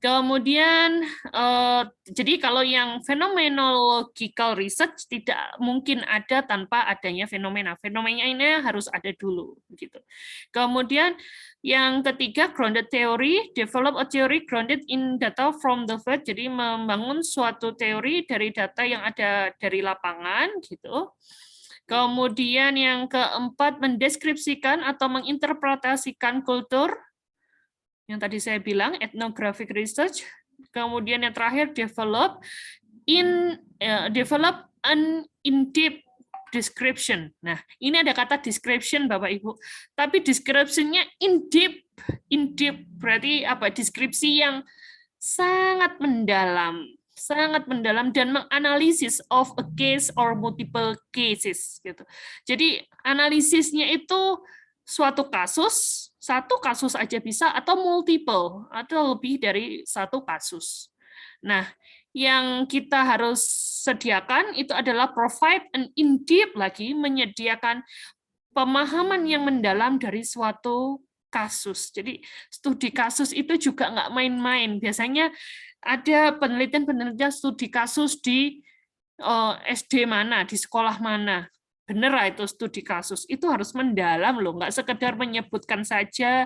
Kemudian, jadi kalau yang phenomenological research tidak mungkin ada tanpa adanya fenomena. Fenomena ini harus ada dulu. Gitu. Kemudian yang ketiga, grounded theory, develop a theory grounded in data from the field. Jadi membangun suatu teori dari data yang ada dari lapangan, gitu. Kemudian yang keempat, mendeskripsikan atau menginterpretasikan kultur. Yang tadi saya bilang, ethnographic research. Kemudian yang terakhir, develop an in-depth description. Nah, ini ada kata description, Bapak Ibu. Tapi description-nya in-depth. In-depth berarti apa? Deskripsi yang sangat mendalam dan menganalisis of a case or multiple cases gitu. Jadi analisisnya itu suatu kasus, satu kasus aja bisa atau multiple atau lebih dari satu kasus. Nah, yang kita harus sediakan itu adalah provide an in-depth lagi, menyediakan pemahaman yang mendalam dari suatu kasus. Jadi studi kasus itu juga nggak main-main. Biasanya ada penelitian studi kasus di SD mana, di sekolah mana. Bener lah itu studi kasus. Itu harus mendalam loh, nggak sekedar menyebutkan saja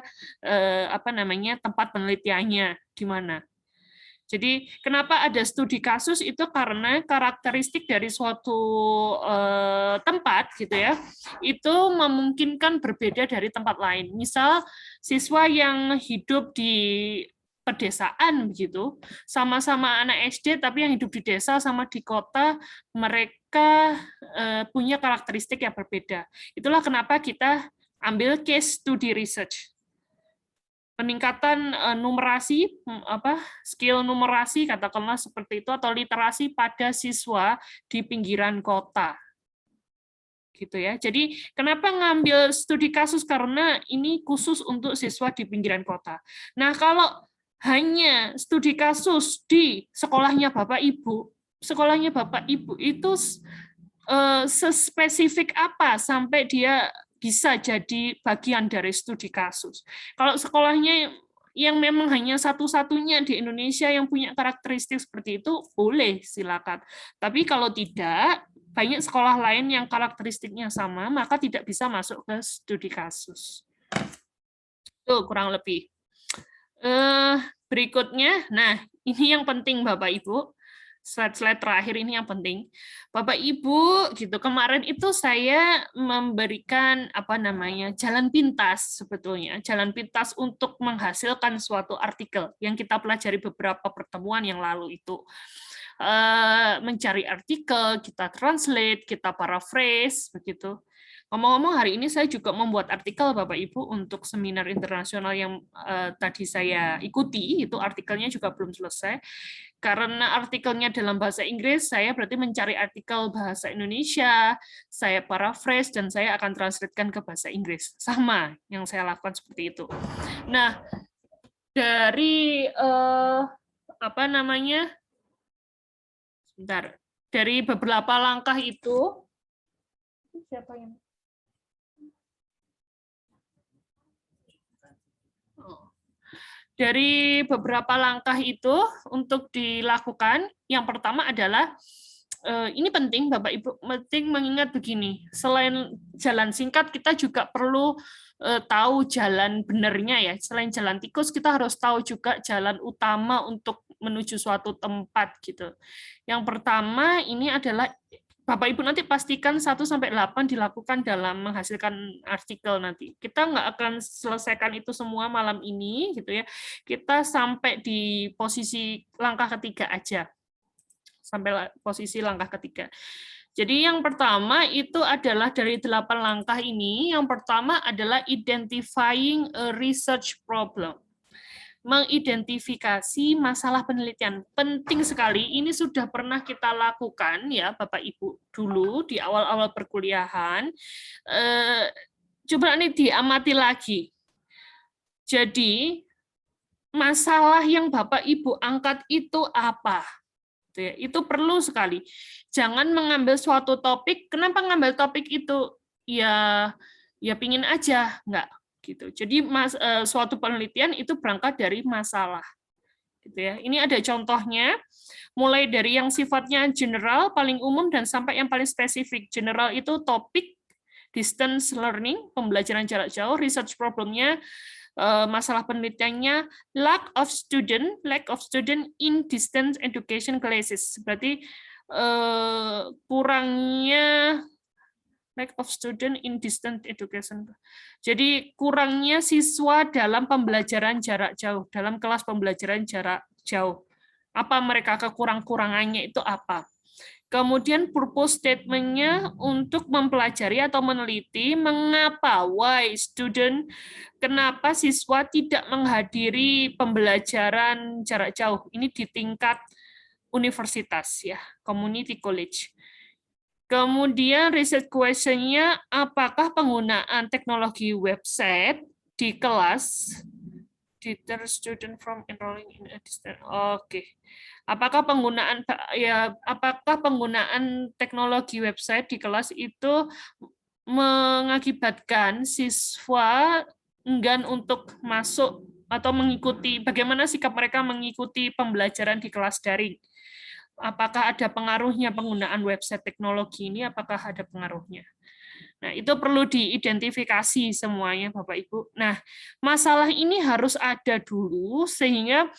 tempat penelitiannya di mana. Jadi kenapa ada studi kasus itu karena karakteristik dari suatu tempat gitu ya, itu memungkinkan berbeda dari tempat lain. Misal siswa yang hidup di pedesaan begitu, sama-sama anak SD tapi yang hidup di desa sama di kota, mereka punya karakteristik yang berbeda. Itulah kenapa kita ambil case study research. Peningkatan numerasi, skill numerasi katakanlah seperti itu, atau literasi pada siswa di pinggiran kota, gitu ya. Jadi kenapa ngambil studi kasus, karena ini khusus untuk siswa di pinggiran kota. Nah, kalau hanya studi kasus di sekolahnya Bapak Ibu itu sespesifik apa sampai dia bisa jadi bagian dari studi kasus. Kalau sekolahnya yang memang hanya satu-satunya di Indonesia yang punya karakteristik seperti itu, boleh, silakan. Tapi kalau tidak, banyak sekolah lain yang karakteristiknya sama, maka tidak bisa masuk ke studi kasus. Itu kurang lebih. Berikutnya, nah ini yang penting Bapak Ibu. slide-slide terakhir ini yang penting. Bapak Ibu, gitu. Kemarin itu saya memberikan apa namanya? Jalan pintas sebetulnya, jalan pintas untuk menghasilkan suatu artikel yang kita pelajari beberapa pertemuan yang lalu itu. Mencari artikel, kita translate, kita paraphrase begitu. Ngomong-ngomong, hari ini saya juga membuat artikel Bapak Ibu untuk seminar internasional yang tadi saya ikuti, itu artikelnya juga belum selesai. Karena artikelnya dalam bahasa Inggris, saya berarti mencari artikel bahasa Indonesia, saya paraphrase, dan saya akan translatekan ke bahasa Inggris. Sama yang saya lakukan seperti itu. Nah, dari apa namanya? Sebentar. Dari beberapa langkah itu, siapa yang dari beberapa langkah itu untuk dilakukan, yang pertama adalah ini penting Bapak Ibu, penting mengingat begini, selain jalan singkat kita juga perlu tahu jalan benernya ya. Selain jalan tikus kita harus tahu juga jalan utama untuk menuju suatu tempat gitu. Yang pertama ini adalah Bapak Ibu nanti pastikan 1-8 dilakukan dalam menghasilkan artikel nanti. Kita nggak akan selesaikan itu semua malam ini gitu ya. Kita sampai di posisi langkah ketiga aja. Sampai posisi langkah ketiga. Jadi yang pertama itu adalah dari 8 langkah ini, yang pertama adalah identifying a research problem. Mengidentifikasi masalah penelitian. Penting sekali, ini sudah pernah kita lakukan ya Bapak Ibu dulu di awal-awal perkuliahan. Coba ini diamati lagi. Jadi, masalah yang Bapak Ibu angkat itu apa? Itu perlu sekali. Jangan mengambil suatu topik, kenapa ngambil topik itu? Ya pingin aja, enggak. Gitu. Jadi suatu penelitian itu berangkat dari masalah. Gitu ya. Ini ada contohnya, mulai dari yang sifatnya general, paling umum, dan sampai yang paling spesifik. General itu topik, distance learning, pembelajaran jarak jauh, research problemnya, masalah penelitiannya, lack of student in distance education classes. Berarti kurangnya lack of student in distance education. Jadi kurangnya siswa dalam pembelajaran jarak jauh, dalam kelas pembelajaran jarak jauh. Apa mereka kekurang-kurangannya itu apa? Kemudian purpose statement-nya untuk mempelajari atau meneliti mengapa, why student, kenapa siswa tidak menghadiri pembelajaran jarak jauh. Ini di tingkat universitas ya, community college. Kemudian research question-nya, apakah penggunaan teknologi website di kelas deter student from enrolling in a distance. Oke. Apakah penggunaan teknologi website di kelas itu mengakibatkan siswa enggan untuk masuk atau mengikuti, bagaimana sikap mereka mengikuti pembelajaran di kelas daring? Apakah ada pengaruhnya penggunaan website teknologi ini? Apakah ada pengaruhnya? Nah, itu perlu diidentifikasi semuanya, Bapak Ibu. Nah, masalah ini harus ada dulu, sehingga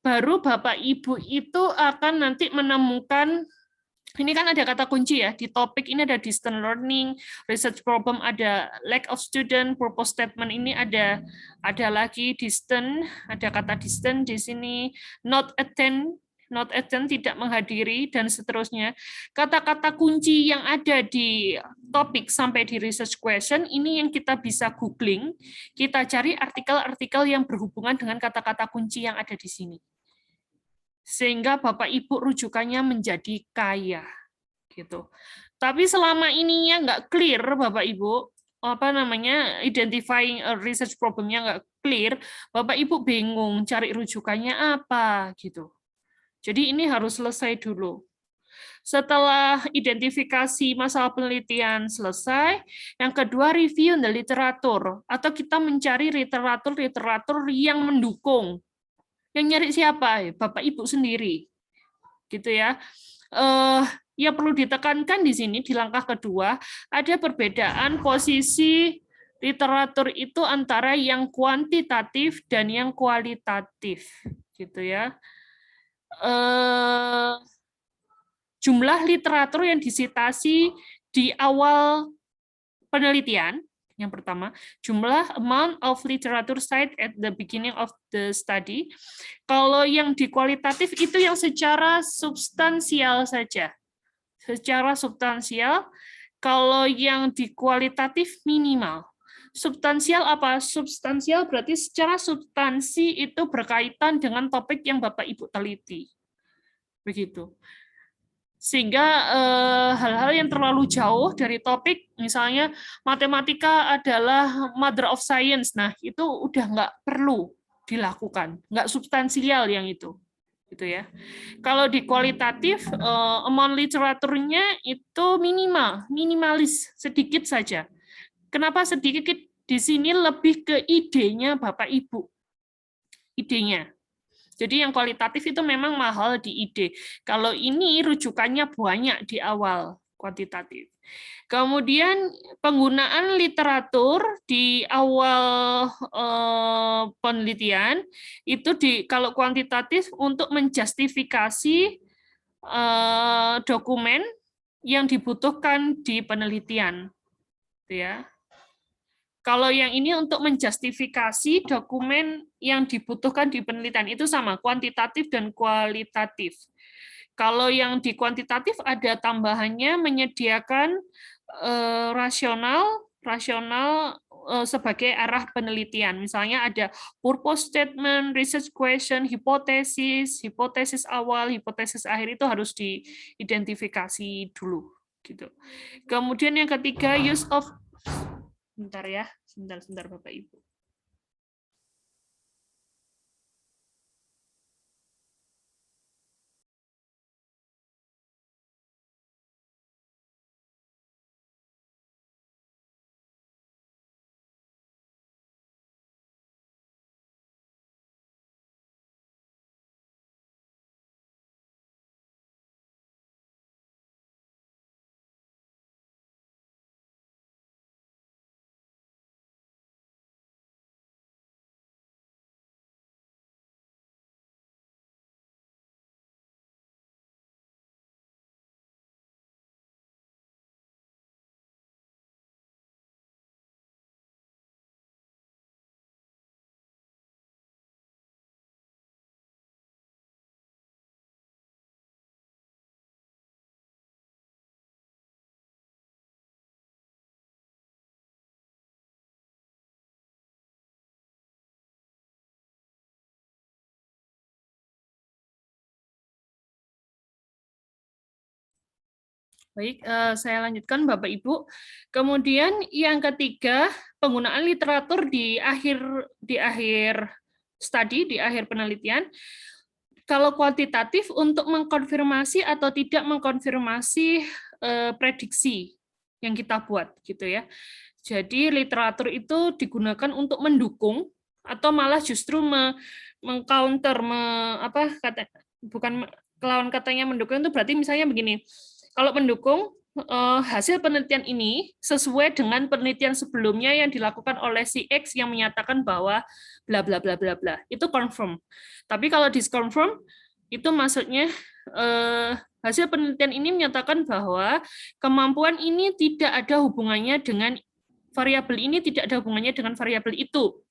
baru Bapak Ibu itu akan nanti menemukan, ini kan ada kata kunci ya, di topik ini ada distance learning, research problem ada lack of student, purpose statement ini ada lagi distance, ada kata distance di sini, not attend, tidak menghadiri, dan seterusnya. Kata-kata kunci yang ada di topik sampai di research question, ini yang kita bisa googling, kita cari artikel-artikel yang berhubungan dengan kata-kata kunci yang ada di sini. Sehingga Bapak Ibu rujukannya menjadi kaya. Gitu. Tapi selama ininya nggak clear, Bapak Ibu, identifying a research problemnya nggak clear, Bapak Ibu bingung cari rujukannya apa, gitu. Jadi ini harus selesai dulu. Setelah identifikasi masalah penelitian selesai, yang kedua review the literatur, atau kita mencari literatur yang mendukung. Yang nyari siapa? Bapak Ibu sendiri. Gitu ya. Ya perlu ditekankan di sini di langkah kedua ada perbedaan posisi literatur itu antara yang kuantitatif dan yang kualitatif. Gitu ya. jumlah literatur yang disitasi di awal penelitian. Yang pertama, jumlah amount of literature cited at the beginning of the study. Kalau yang di kualitatif itu yang secara substansial saja. Secara substansial, kalau yang di kualitatif minimal. Substansial apa? Substansial berarti secara substansi itu berkaitan dengan topik yang Bapak Ibu teliti. Begitu. Sehingga hal-hal yang terlalu jauh dari topik, misalnya matematika adalah mother of science, nah itu udah nggak perlu dilakukan, nggak substansial yang itu, gitu ya. Kalau di kualitatif, amount literaturnya itu minimalis, sedikit saja. Kenapa sedikit? Di sini lebih ke idenya Bapak Ibu, idenya. Jadi yang kualitatif itu memang mahal di ide. Kalau ini rujukannya banyak di awal kuantitatif. Kemudian penggunaan literatur di awal penelitian itu kalau kuantitatif untuk menjustifikasi dokumen yang dibutuhkan di penelitian, ya. Kalau yang ini untuk menjustifikasi dokumen yang dibutuhkan di penelitian, itu sama, kuantitatif dan kualitatif. Kalau yang di kuantitatif ada tambahannya menyediakan rasional sebagai arah penelitian. Misalnya ada purpose statement, research question, hipotesis awal, hipotesis akhir itu harus diidentifikasi dulu. Gitu. Kemudian yang ketiga, use of Bentar ya, sebentar Bapak Ibu. Baik, saya lanjutkan Bapak Ibu. Kemudian yang ketiga, penggunaan literatur di akhir studi, di akhir penelitian. Kalau kuantitatif untuk mengkonfirmasi atau tidak mengkonfirmasi prediksi yang kita buat, gitu ya. Jadi literatur itu digunakan untuk mendukung atau malah justru mengcounter, lawan katanya mendukung itu berarti misalnya begini. Kalau mendukung, hasil penelitian ini sesuai dengan penelitian sebelumnya yang dilakukan oleh si X yang menyatakan bahwa bla bla bla bla bla. Itu confirm. Tapi kalau disconfirm, itu maksudnya hasil penelitian ini menyatakan bahwa kemampuan ini tidak ada hubungannya dengan variabel ini, tidak ada hubungannya dengan variabel itu.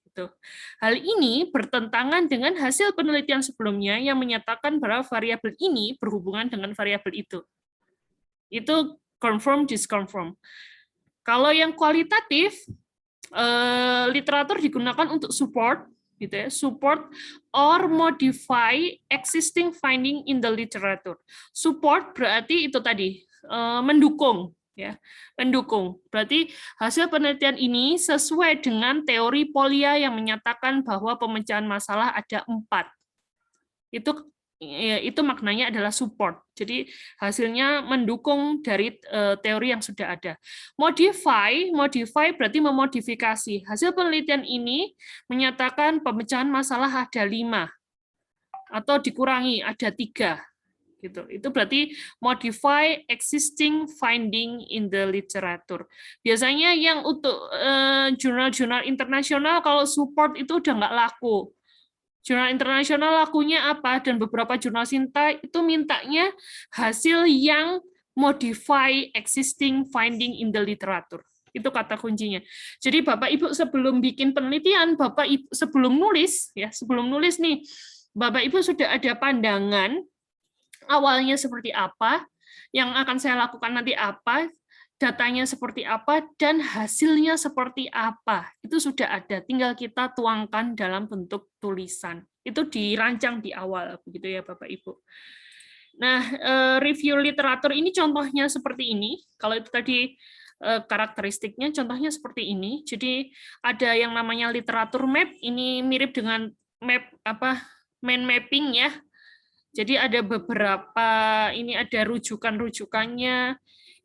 Hal ini bertentangan dengan hasil penelitian sebelumnya yang menyatakan bahwa variabel ini berhubungan dengan variabel itu. Itu confirm, disconfirm. Kalau yang kualitatif, literatur digunakan untuk support, gitu ya, support or modify existing finding in the literature. Support berarti itu tadi mendukung, ya, mendukung. Berarti hasil penelitian ini sesuai dengan teori Polya yang menyatakan bahwa pemecahan masalah ada 4. Itu maknanya adalah support. Jadi hasilnya mendukung dari teori yang sudah ada. Modify berarti memodifikasi. Hasil penelitian ini menyatakan pemecahan masalah ada 5 atau dikurangi ada 3. Gitu. Itu berarti modify existing finding in the literature. Biasanya yang untuk jurnal-jurnal internasional kalau support itu udah nggak laku. Jurnal internasional lakunya apa, dan beberapa jurnal Sinta itu mintanya hasil yang modify existing finding in the literature. Itu kata kuncinya. Jadi Bapak Ibu sebelum bikin penelitian, Bapak Ibu sebelum nulis nih, Bapak Ibu sudah ada pandangan awalnya seperti apa, yang akan saya lakukan nanti apa, datanya seperti apa, dan hasilnya seperti apa. Itu sudah ada, tinggal kita tuangkan dalam bentuk tulisan. Itu dirancang di awal, begitu ya Bapak Ibu. Nah, review literatur ini contohnya seperti ini. Kalau itu tadi karakteristiknya, contohnya seperti ini. Jadi ada yang namanya literatur map, ini mirip dengan map mind mapping ya. Jadi ada beberapa, ini ada rujukan-rujukannya,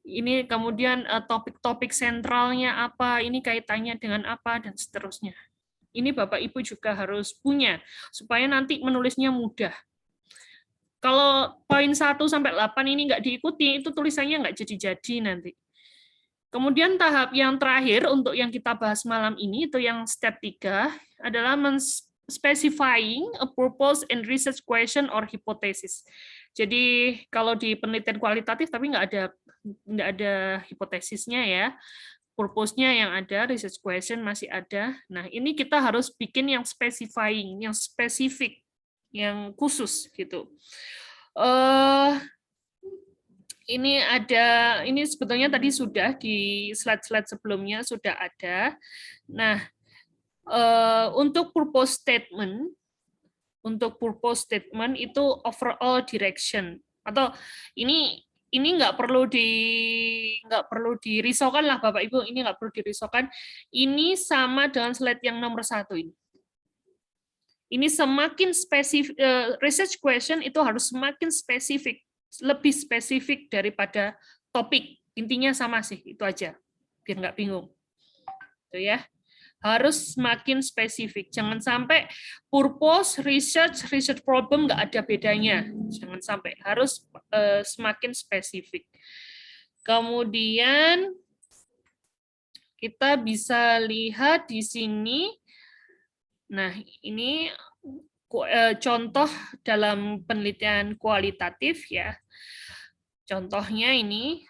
ini kemudian topik-topik sentralnya apa, ini kaitannya dengan apa, dan seterusnya. Ini Bapak Ibu juga harus punya, supaya nanti menulisnya mudah. Kalau poin 1 sampai 8 ini nggak diikuti, itu tulisannya nggak jadi-jadi nanti. Kemudian tahap yang terakhir untuk yang kita bahas malam ini, itu yang step 3, adalah specifying a purpose and research question or hypothesis. Jadi kalau di penelitian kualitatif tapi nggak ada hipotesisnya ya. Purpose-nya yang ada, research question masih ada. Nah, ini kita harus bikin yang specifying, yang spesifik, yang khusus gitu. Ini sebetulnya tadi sudah di slide-slide sebelumnya sudah ada. Nah, untuk purpose statement itu overall direction, atau ini nggak perlu dirisaukan lah Bapak Ibu, ini nggak perlu dirisaukan. Ini sama dengan slide yang nomor 1 ini. Ini semakin spesifik, research question itu harus semakin spesifik, lebih spesifik daripada topik. Intinya sama sih, itu aja, biar nggak bingung. Itu ya. Harus semakin spesifik. Jangan sampai purpose, research problem nggak ada bedanya. Jangan sampai, harus semakin spesifik. Kemudian kita bisa lihat di sini. Nah, ini contoh dalam penelitian kualitatif ya. Contohnya ini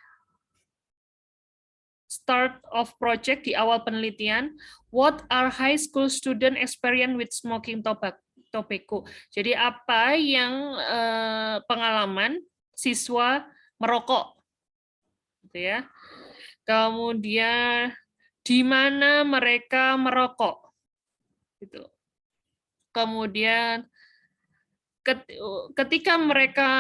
start of project di awal penelitian, what are high school student experience with smoking tobacco. Jadi apa yang pengalaman siswa merokok, gitu ya. Kemudian di mana mereka merokok, gitu. Kemudian ketika mereka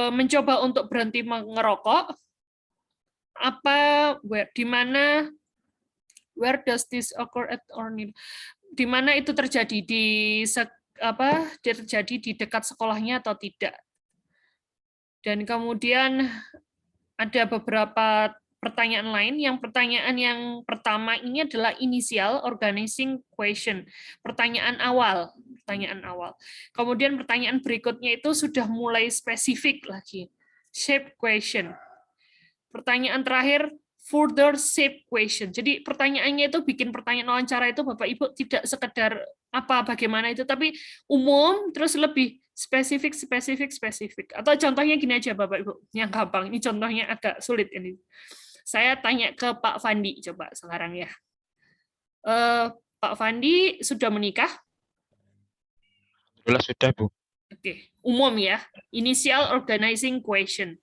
mencoba untuk berhenti mengerokok, di mana, where does this occur at or di mana itu terjadi, terjadi di dekat sekolahnya atau tidak. Dan kemudian ada beberapa pertanyaan lain. Pertanyaan yang pertama ini adalah initial organizing question, pertanyaan awal. Kemudian pertanyaan berikutnya itu sudah mulai spesifik lagi, shape question. Pertanyaan terakhir, further shape question. Jadi pertanyaannya itu bikin pertanyaan wawancara itu Bapak Ibu tidak sekedar bagaimana itu, tapi umum, terus lebih spesifik. Atau contohnya gini aja Bapak Ibu, yang gampang. Ini contohnya agak sulit ini. Saya tanya ke Pak Fandi coba sekarang ya. Pak Fandi sudah menikah? Sudah, Bu. Oke, umum ya. Initial organizing question.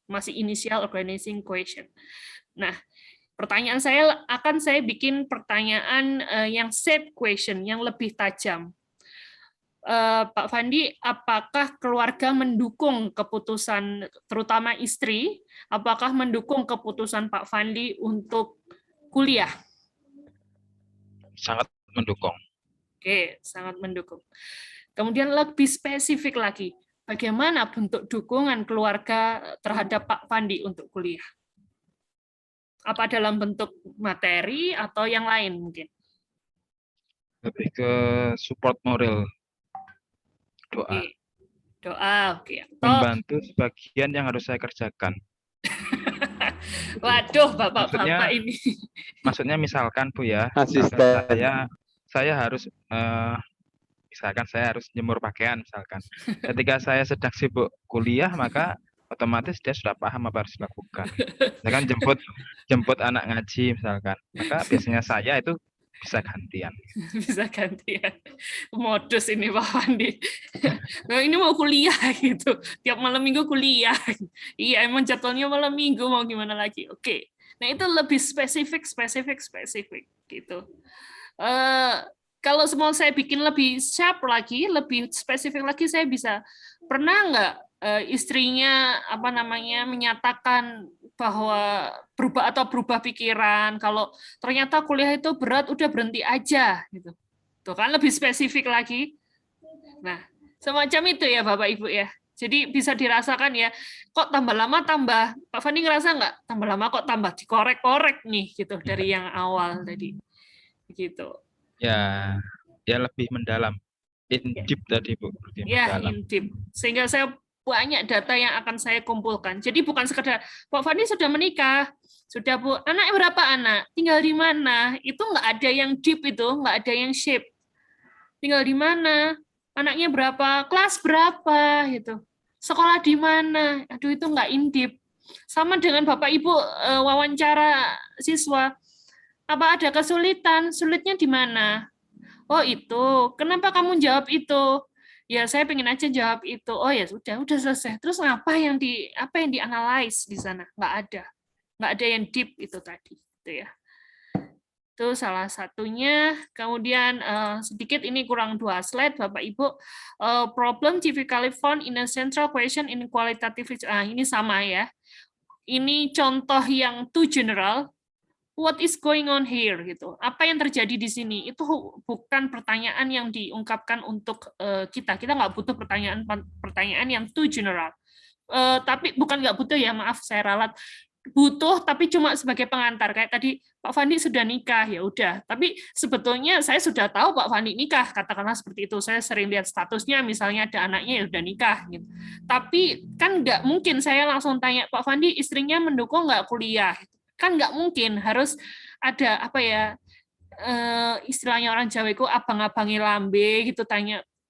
Masih initial organizing question. Nah, pertanyaan saya bikin pertanyaan yang shape question, yang lebih tajam. Pak Fandi, apakah keluarga mendukung keputusan, terutama istri, apakah mendukung keputusan Pak Fandi untuk kuliah? Sangat mendukung. Oke, sangat mendukung. Kemudian lebih spesifik lagi, bagaimana bentuk dukungan keluarga terhadap Pak Fandi untuk kuliah? Apa dalam bentuk materi atau yang lain mungkin? Lebih ke support moral. Doa. Doa, oke. Membantu sebagian yang harus saya kerjakan. Waduh, bapak-bapak ini. Maksudnya misalkan Bu ya, saya harus Misalkan saya harus jemur pakaian misalkan. Ketika saya sedang sibuk kuliah, maka otomatis dia sudah paham apa harus dilakukan. Misalkan jemput anak ngaji misalkan, maka biasanya saya itu bisa gantian. Bisa gantian. Modus ini Pak Fandi. Nah, ini mau kuliah gitu. Tiap malam minggu kuliah. Iya, emang jadwalnya malam minggu, mau gimana lagi. Oke. Nah, itu lebih spesifik gitu. Kalau mau saya bikin lebih sharp lagi, lebih spesifik lagi, saya bisa pernah nggak istrinya menyatakan bahwa berubah pikiran, kalau ternyata kuliah itu berat, udah berhenti aja gitu. Tuh kan lebih spesifik lagi. Nah, semacam itu ya Bapak Ibu ya. Jadi bisa dirasakan ya, kok tambah lama tambah, Pak Fandi ngerasa nggak tambah lama kok tambah dikorek-korek nih gitu dari yang awal tadi. Gitu. Ya, ya lebih mendalam. In deep tadi Bu, lebih Ya, mendalam. in deep. Sehingga saya banyak data yang akan saya kumpulkan. Jadi bukan sekedar Pak Fandi sudah menikah, sudah Bu, anaknya berapa anak, tinggal di mana, itu nggak ada yang deep itu, nggak ada yang shape. Tinggal di mana, anaknya berapa, kelas berapa, gitu. Sekolah di mana, aduh itu nggak in deep. Sama dengan Bapak Ibu wawancara siswa, apa ada kesulitan, sulitnya di mana? Oh itu, kenapa kamu jawab itu? Ya saya pengen aja jawab itu. Oh ya udah selesai. Terus apa yang dianalize di sana? Nggak ada yang deep itu tadi, gitu ya. Itu salah satunya. Kemudian sedikit ini kurang 2 slide, Bapak Ibu. Problem typically found in a central question in qualitative. Ini sama ya. Ini contoh yang too general. What is going on here gitu. Apa yang terjadi di sini? Itu bukan pertanyaan yang diungkapkan untuk kita. Kita nggak butuh pertanyaan yang too general. Tapi bukan nggak butuh ya, maaf saya ralat. Butuh tapi cuma sebagai pengantar. Kayak tadi Pak Fandi sudah nikah, ya udah. Tapi sebetulnya saya sudah tahu Pak Fandi nikah, katakanlah seperti itu. Saya sering lihat statusnya, misalnya ada anaknya ya udah nikah gitu. Tapi kan nggak mungkin saya langsung tanya, Pak Fandi istrinya mendukung nggak kuliah? Kan nggak mungkin, harus ada istilahnya orang Jawa itu abang-abangi lambe gitu,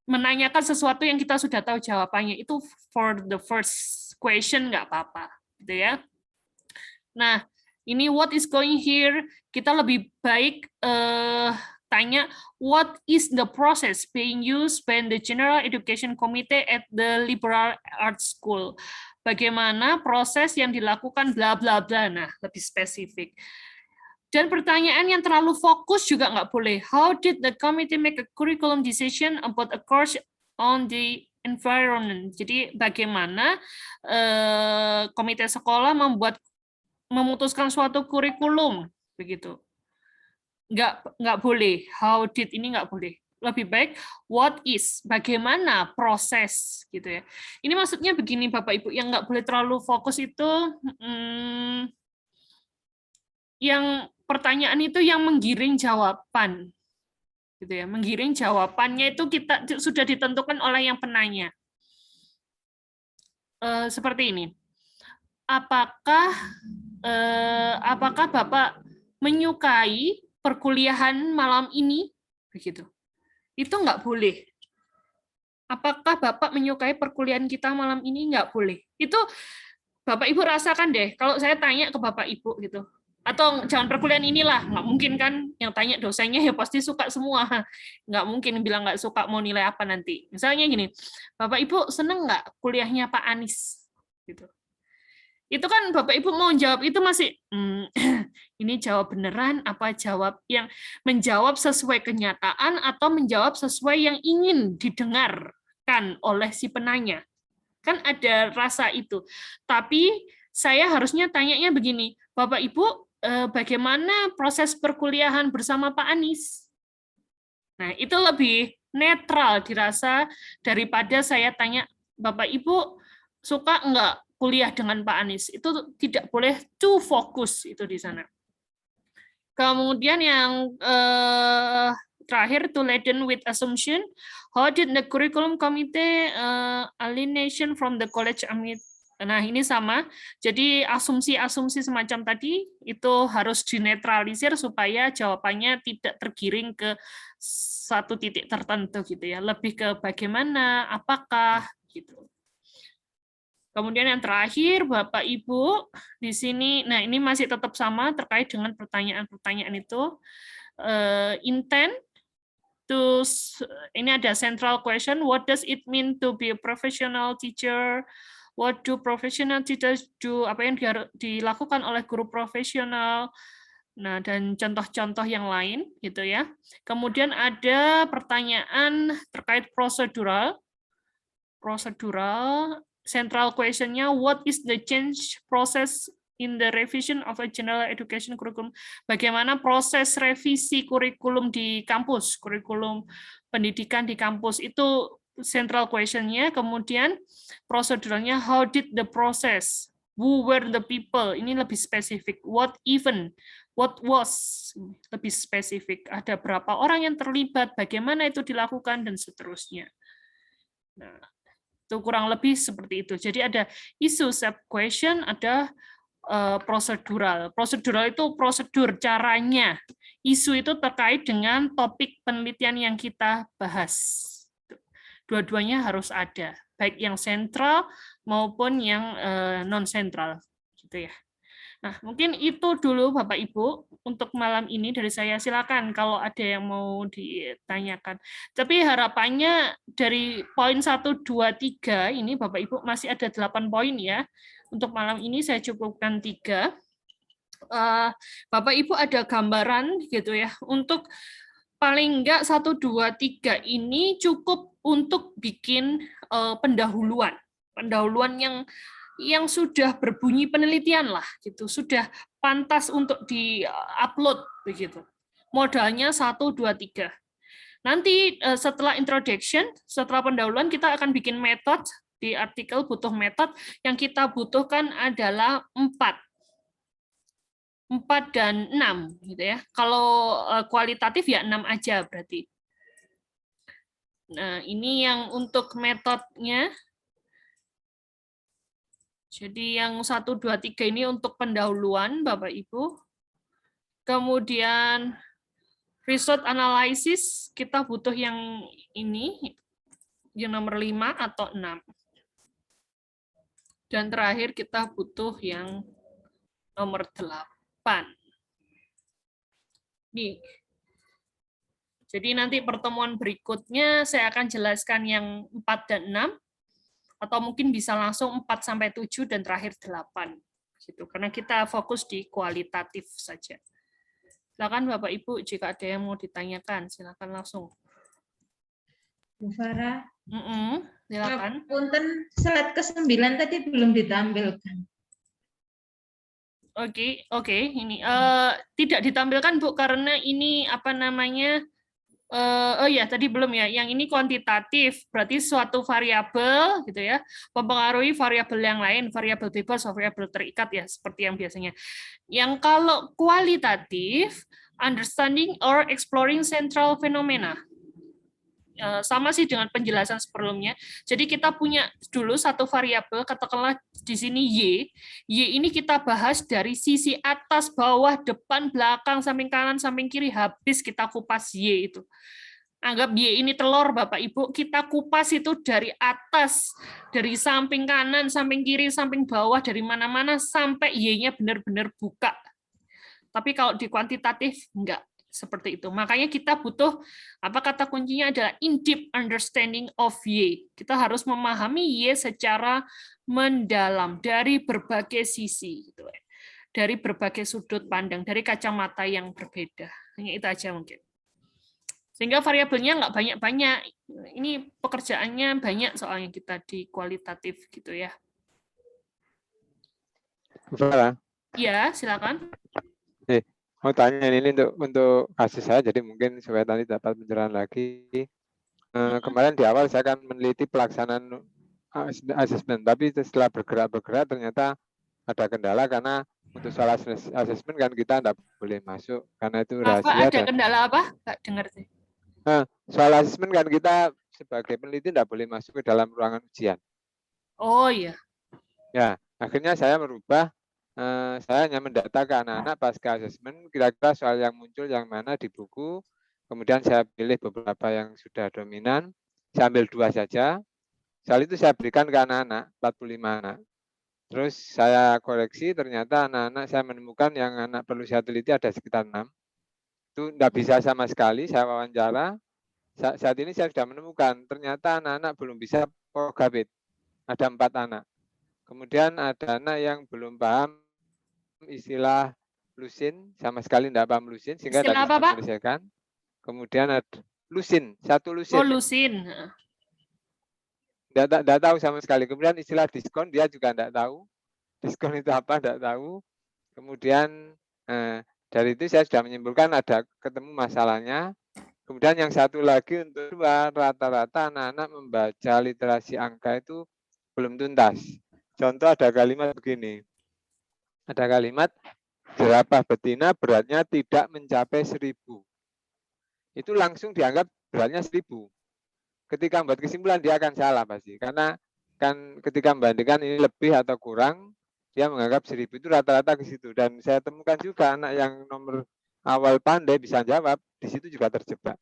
menanyakan sesuatu yang kita sudah tahu jawabannya. Itu for the first question nggak apa-apa gitu ya. Nah, ini what is going here, kita lebih baik tanya what is the process being used by the General Education Committee at the Liberal Arts School. Bagaimana proses yang dilakukan bla bla bla. Nah, lebih spesifik. Dan pertanyaan yang terlalu fokus juga nggak boleh. How did the committee make a curriculum decision about a course on the environment? Jadi bagaimana komite sekolah memutuskan suatu kurikulum begitu. Nggak boleh. How did ini nggak boleh. Lebih baik what is, bagaimana proses gitu ya. Ini maksudnya begini Bapak Ibu, yang nggak boleh terlalu fokus itu yang pertanyaan itu yang menggiring jawaban gitu ya. Menggiring jawabannya itu kita sudah ditentukan oleh yang penanya. Seperti ini. Apakah Bapak menyukai perkuliahan malam ini? Begitu. Itu nggak boleh. Apakah Bapak menyukai perkuliahan kita malam ini? Nggak boleh. Itu Bapak Ibu rasakan deh, kalau saya tanya ke Bapak Ibu gitu. Atau jangan perkuliahan inilah, nggak mungkin kan yang tanya dosennya ya pasti suka semua. Nggak mungkin bilang nggak suka, mau nilai apa nanti. Misalnya gini, Bapak Ibu seneng nggak kuliahnya Pak Anies? Gitu. Itu kan Bapak Ibu mau jawab itu masih ini jawab beneran apa jawab yang menjawab sesuai kenyataan atau menjawab sesuai yang ingin didengarkan oleh si penanya. Kan ada rasa itu. Tapi saya harusnya tanyanya begini, Bapak Ibu bagaimana proses perkuliahan bersama Pak Anies? Nah, itu lebih netral dirasa daripada saya tanya, Bapak Ibu suka enggak kuliah dengan Pak Anies? Itu tidak boleh too fokus itu di sana. Kemudian yang terakhir, to laden with assumption, how did the curriculum committee alienation from the college Nah, ini sama. Jadi asumsi-asumsi semacam tadi itu harus dinetralisir supaya jawabannya tidak tergiring ke satu titik tertentu gitu ya. Lebih ke bagaimana, apakah gitu. Kemudian yang terakhir, Bapak Ibu, di sini, nah ini masih tetap sama terkait dengan pertanyaan-pertanyaan itu. Intent, ini ada central question, what does it mean to be a professional teacher? What do professional teachers do? Apa yang dilakukan oleh guru profesional? Nah, dan contoh-contoh yang lain gitu ya. Kemudian ada pertanyaan terkait prosedural. Central question-nya, what is the change process in the revision of a general education curriculum? Bagaimana proses revisi kurikulum di kampus, kurikulum pendidikan di kampus itu central question-nya. Kemudian proseduralnya, how did the process? Who were the people? Ini lebih spesifik. What even? What was? Lebih spesifik. Ada berapa orang yang terlibat? Bagaimana itu dilakukan dan seterusnya. Nah, itu kurang lebih seperti itu. Jadi ada isu sub question, ada prosedural. Prosedural itu prosedur caranya. Isu itu terkait dengan topik penelitian yang kita bahas. Dua-duanya harus ada, baik yang sentral maupun yang non sentral, gitu ya. Nah, mungkin itu dulu Bapak Ibu untuk malam ini dari saya. Silakan kalau ada yang mau ditanyakan. Tapi harapannya dari poin 1, 2, 3 ini Bapak Ibu masih ada 8 poin ya. Untuk malam ini saya cukupkan 3. Bapak Ibu ada gambaran gitu ya. Untuk paling enggak 1, 2, 3 ini cukup untuk bikin pendahuluan. Pendahuluan yang sudah berbunyi penelitian lah gitu, sudah pantas untuk di-upload begitu. Modalnya 1, 2, 3. Nanti setelah introduction, setelah pendahuluan kita akan bikin metode di artikel butuh metode, yang kita butuhkan adalah 4 dan 6 gitu ya. Kalau kualitatif ya 6 aja berarti. Nah, ini yang untuk metodenya. Jadi yang 1, 2, 3 ini untuk pendahuluan, Bapak Ibu. Kemudian result analysis, kita butuh yang ini, yang nomor 5 atau 6. Dan terakhir kita butuh yang nomor 8. Nih. Jadi nanti pertemuan berikutnya saya akan jelaskan yang 4 dan 6. Atau mungkin bisa langsung 4 sampai 7 dan terakhir 8 gitu. Karena kita fokus di kualitatif saja. Silakan Bapak Ibu jika ada yang mau ditanyakan, silakan langsung. Bu Farah. Silakan. Punten slide ke-9 tadi belum ditampilkan. Oke, ini tidak ditampilkan Bu karena ini apa namanya? Oh ya, tadi belum ya. Yang ini kuantitatif, berarti suatu variabel gitu ya, mempengaruhi variabel yang lain, variabel bebas, variabel terikat ya, seperti yang biasanya. Yang kalau kualitatif, understanding or exploring central phenomena. Sama sih dengan penjelasan sebelumnya. Jadi kita punya dulu satu variabel, katakanlah di sini Y. Y ini kita bahas dari sisi atas, bawah, depan, belakang, samping kanan, samping kiri, habis kita kupas Y itu. Anggap Y ini telur, Bapak Ibu, kita kupas itu dari atas, dari samping kanan, samping kiri, samping bawah, dari mana-mana sampai Y-nya benar-benar buka. Tapi kalau di kuantitatif, enggak. Seperti itu. Makanya kita butuh, apa kata kuncinya adalah in-depth understanding of Y. Kita harus memahami Y secara mendalam, dari berbagai sisi. Gitu. Dari berbagai sudut pandang, dari kacamata yang berbeda. Hanya itu aja mungkin. Sehingga variabelnya nggak banyak-banyak. Ini pekerjaannya banyak soalnya kita di kualitatif gitu ya. Farah. Iya, silakan. Mau tanya ini untuk kasus saya, jadi mungkin supaya nanti dapat pencerahan lagi. Kemarin di awal saya akan meneliti pelaksanaan asesmen, tapi setelah bergerak ternyata ada kendala karena untuk soal asesmen kan kita tidak boleh masuk karena itu rahasia. Ada kendala apa? Nggak dengar sih. Soal asesmen kan kita sebagai peneliti tidak boleh masuk ke dalam ruangan ujian. Oh iya. Ya, akhirnya saya merubah, saya hanya mendata ke anak-anak pasca asesmen, kira-kira soal yang muncul yang mana di buku, kemudian saya pilih beberapa yang sudah dominan, saya ambil 2 saja, soal itu saya berikan ke anak-anak, 45 anak. Terus saya koreksi, ternyata anak-anak saya menemukan yang anak perlu saya teliti ada sekitar 6. Itu enggak bisa sama sekali, saya wawancara, saat ini saya sudah menemukan, ternyata anak-anak belum bisa Porogabit, ada 4 anak. Kemudian ada anak yang belum paham istilah lusin, sama sekali tidak paham lusin, sehingga Istilah tidak apa, bisa Pak? menyelesaikan. Kemudian ada lusin, 1 Oh, lusin, lusin. tidak tahu sama sekali. Kemudian istilah diskon dia juga tidak tahu. Diskon itu apa, tidak tahu. Kemudian dari itu saya sudah menyimpulkan ada ketemu masalahnya. Kemudian yang satu lagi untuk 2, rata-rata anak-anak membaca literasi angka itu belum tuntas. Contoh ada kalimat begini. Ada kalimat, jerapah betina beratnya tidak mencapai 1000. Itu langsung dianggap beratnya 1000. Ketika membuat kesimpulan dia akan salah pasti. Karena kan ketika membandingkan ini lebih atau kurang, dia menganggap 1000 itu rata-rata ke situ. Dan saya temukan juga anak yang nomor awal pandai bisa jawab, di situ juga terjebak.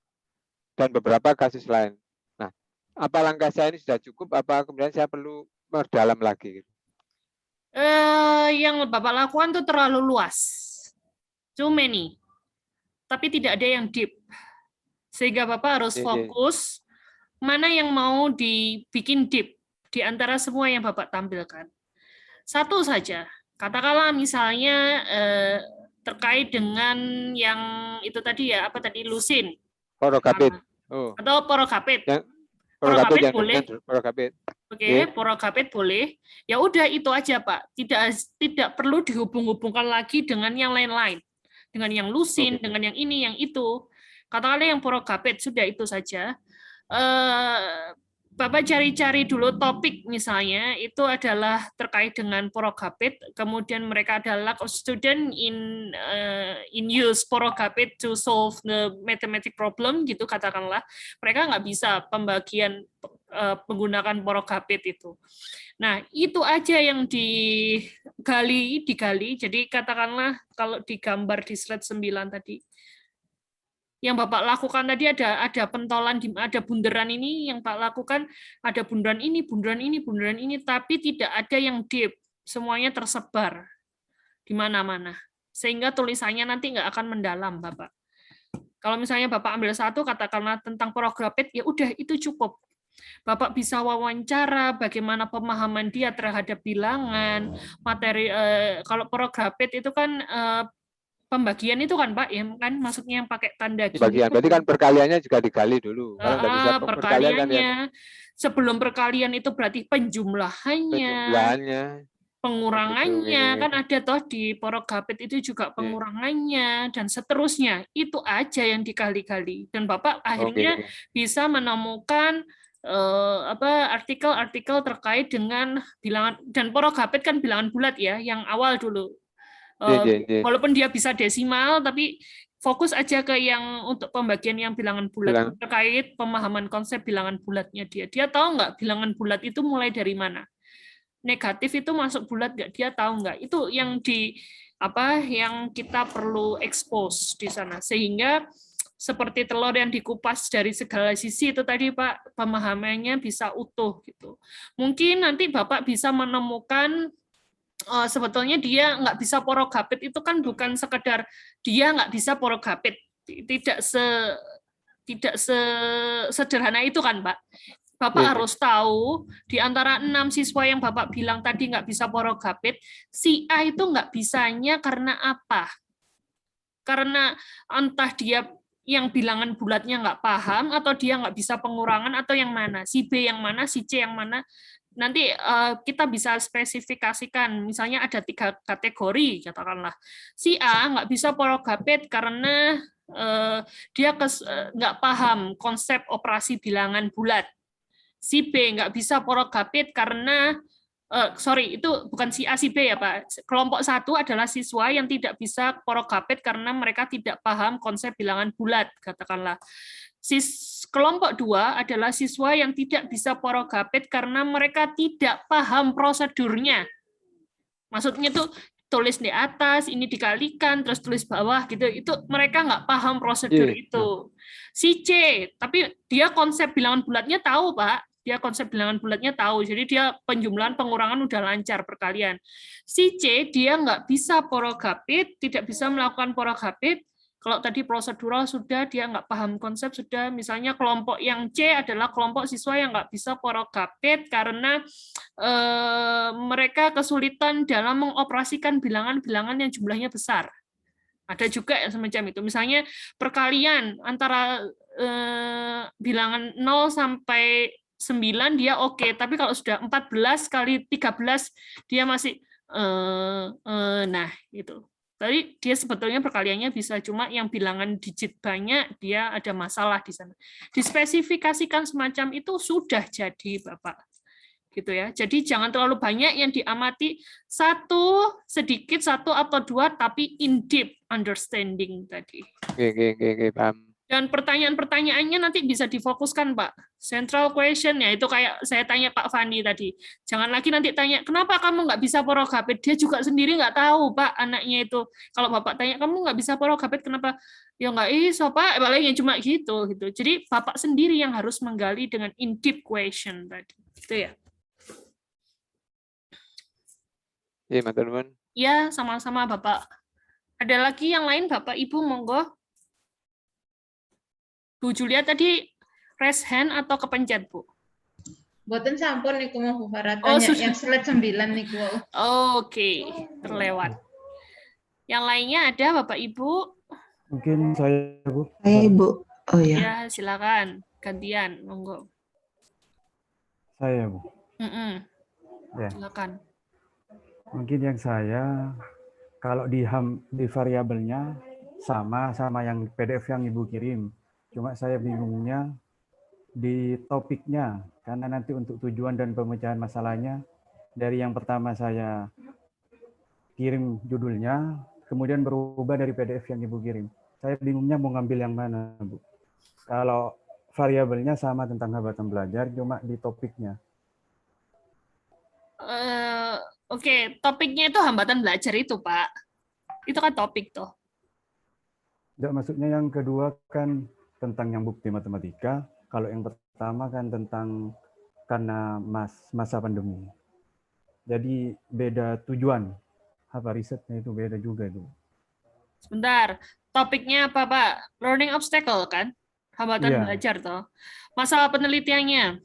Dan beberapa kasus lain. Nah, apa langkah saya ini sudah cukup, apa kemudian saya perlu berdalam lagi? Yang Bapak lakukan itu terlalu luas. Too many. Tapi tidak ada yang deep. Sehingga Bapak harus fokus mana yang mau dibikin deep di antara semua yang Bapak tampilkan. Satu saja. Katakanlah misalnya terkait dengan yang itu tadi ya, apa tadi, lusin. Porogabit. Atau porogabit. Porogabit boleh. Porogabit. Oke, porogabit boleh. Ya udah itu aja, Pak. Tidak perlu dihubung-hubungkan lagi dengan yang lain-lain. Dengan yang lusin, dengan yang ini, yang itu. Katakanlah yang porogabit, sudah itu saja. Bapak cari-cari dulu topik misalnya itu adalah terkait dengan porogabit, kemudian mereka adalah student in use porogabit to solve the mathematic problem gitu katakanlah, mereka nggak bisa pembagian menggunakan porogabit itu. Nah itu aja yang digali. Jadi katakanlah kalau digambar di slide 9 tadi. Yang Bapak lakukan tadi ada pentolan, ada bundaran ini yang Pak lakukan, ada bundaran ini, tapi tidak ada yang deep, semuanya tersebar di mana-mana, sehingga tulisannya nanti nggak akan mendalam, Bapak. Kalau misalnya Bapak ambil satu, katakanlah tentang porogabit, ya udah itu cukup. Bapak bisa wawancara bagaimana pemahaman dia terhadap bilangan, materi. Kalau porogabit itu kan pembagian itu kan Pak, ya kan maksudnya yang pakai tanda gini. Pembagian, berarti kan perkaliannya juga digali dulu. Perkaliannya, sebelum perkalian itu berarti penjumlahannya, pengurangannya, kan ada toh di porogabit itu juga pengurangannya, dan seterusnya. Itu aja yang dikali-kali. Dan Bapak akhirnya bisa menemukan artikel-artikel terkait dengan bilangan, dan porogabit kan bilangan bulat ya, yang awal dulu. Walaupun dia bisa desimal, tapi fokus aja ke yang untuk pembagian yang bilangan bulat, terkait pemahaman konsep bilangan bulatnya dia. Dia tahu nggak bilangan bulat itu mulai dari mana? Negatif itu masuk bulat nggak? Dia tahu nggak? Itu yang yang kita perlu expose di sana, sehingga seperti telur yang dikupas dari segala sisi itu tadi Pak, pemahamannya bisa utuh gitu. Mungkin nanti Bapak bisa menemukan sebetulnya dia nggak bisa porogabit itu kan bukan sekedar dia nggak bisa porogabit, tidak sederhana itu kan Pak. Bapak harus tahu di antara 6 siswa yang Bapak bilang tadi nggak bisa porogabit, si A itu nggak bisanya karena apa? Karena entah dia yang bilangan bulatnya nggak paham, atau dia nggak bisa pengurangan, atau yang mana? Si B yang mana, si C yang mana? Nanti kita bisa spesifikasikan, misalnya ada 3 kategori, katakanlah. Si A nggak bisa porogabit karena dia nggak paham konsep operasi bilangan bulat. Si B nggak bisa porogabit karena, itu bukan si A, si B ya Pak. Kelompok 1 adalah siswa yang tidak bisa porogabit karena mereka tidak paham konsep bilangan bulat, katakanlah. Kelompok 2 adalah siswa yang tidak bisa porogabit karena mereka tidak paham prosedurnya. Maksudnya tuh tulis di atas, ini dikalikan, terus tulis bawah gitu. Itu mereka nggak paham prosedur Iya. itu. Si C, tapi dia konsep bilangan bulatnya tahu, Pak. Dia konsep bilangan bulatnya tahu. Jadi dia penjumlahan pengurangan udah lancar perkalian. Si C, dia nggak bisa porogapit, tidak bisa melakukan porogapit. Kalau tadi prosedural sudah, dia nggak paham konsep sudah. Misalnya kelompok yang C adalah kelompok siswa yang nggak bisa porogapit karena mereka kesulitan dalam mengoperasikan bilangan-bilangan yang jumlahnya besar. Ada juga yang semacam itu. Misalnya perkalian antara bilangan 0 sampai 9 dia oke, tapi kalau sudah 14 kali 13 dia masih nah itu. Tadi dia sebetulnya perkaliannya bisa, cuma yang bilangan digit banyak dia ada masalah di sana. Dispesifikasikan semacam itu sudah jadi, Bapak. Gitu ya. Jadi jangan terlalu banyak yang diamati, sedikit satu atau dua, tapi in deep understanding tadi. Oke, paham. Dan pertanyaan-pertanyaannya nanti bisa difokuskan, Pak. Central question, ya itu kayak saya tanya Pak Fandi tadi. Jangan lagi nanti tanya, kenapa kamu nggak bisa porogapit? Dia juga sendiri nggak tahu, Pak, anaknya itu. Kalau Bapak tanya, kamu nggak bisa porogapit, kenapa? Ya nggak iso, Pak. Palingnya cuma gitu. Jadi Bapak sendiri yang harus menggali dengan in-deep question tadi. Gitu ya. Iya, matur nuwun. Ya, sama-sama, Bapak. Ada lagi yang lain, Bapak, Ibu, monggo. Bu Julia tadi raise hand atau kepencet, Bu? Boten sampun niku mau Bu Farah Oh, tanya sudah. yang slide 9 niku. Oke, terlewat. Yang lainnya ada, Bapak, Ibu? Mungkin saya, Bu. Saya Ibu. Oh ya. Ya, silakan. Gantian, monggo. Saya, Bu. Ya. Silakan. Mungkin yang saya, kalau di variabelnya sama yang PDF yang Ibu kirim. Cuma saya bingungnya di topiknya, karena nanti untuk tujuan dan pemecahan masalahnya, dari yang pertama saya kirim judulnya, kemudian berubah dari PDF yang Ibu kirim. Saya bingungnya mau ngambil yang mana, Bu. Kalau variabelnya sama tentang hambatan belajar, cuma di topiknya. Oke, topiknya itu hambatan belajar itu, Pak. Itu kan topik tuh. Tidak, maksudnya yang kedua kan tentang yang bukti matematika, kalau yang pertama kan tentang karena masa pandemi. Jadi beda tujuan, apa risetnya itu beda juga itu. Sebentar, topiknya apa, Pak? Learning obstacle kan? Hambatan belajar toh. Masalah penelitiannya.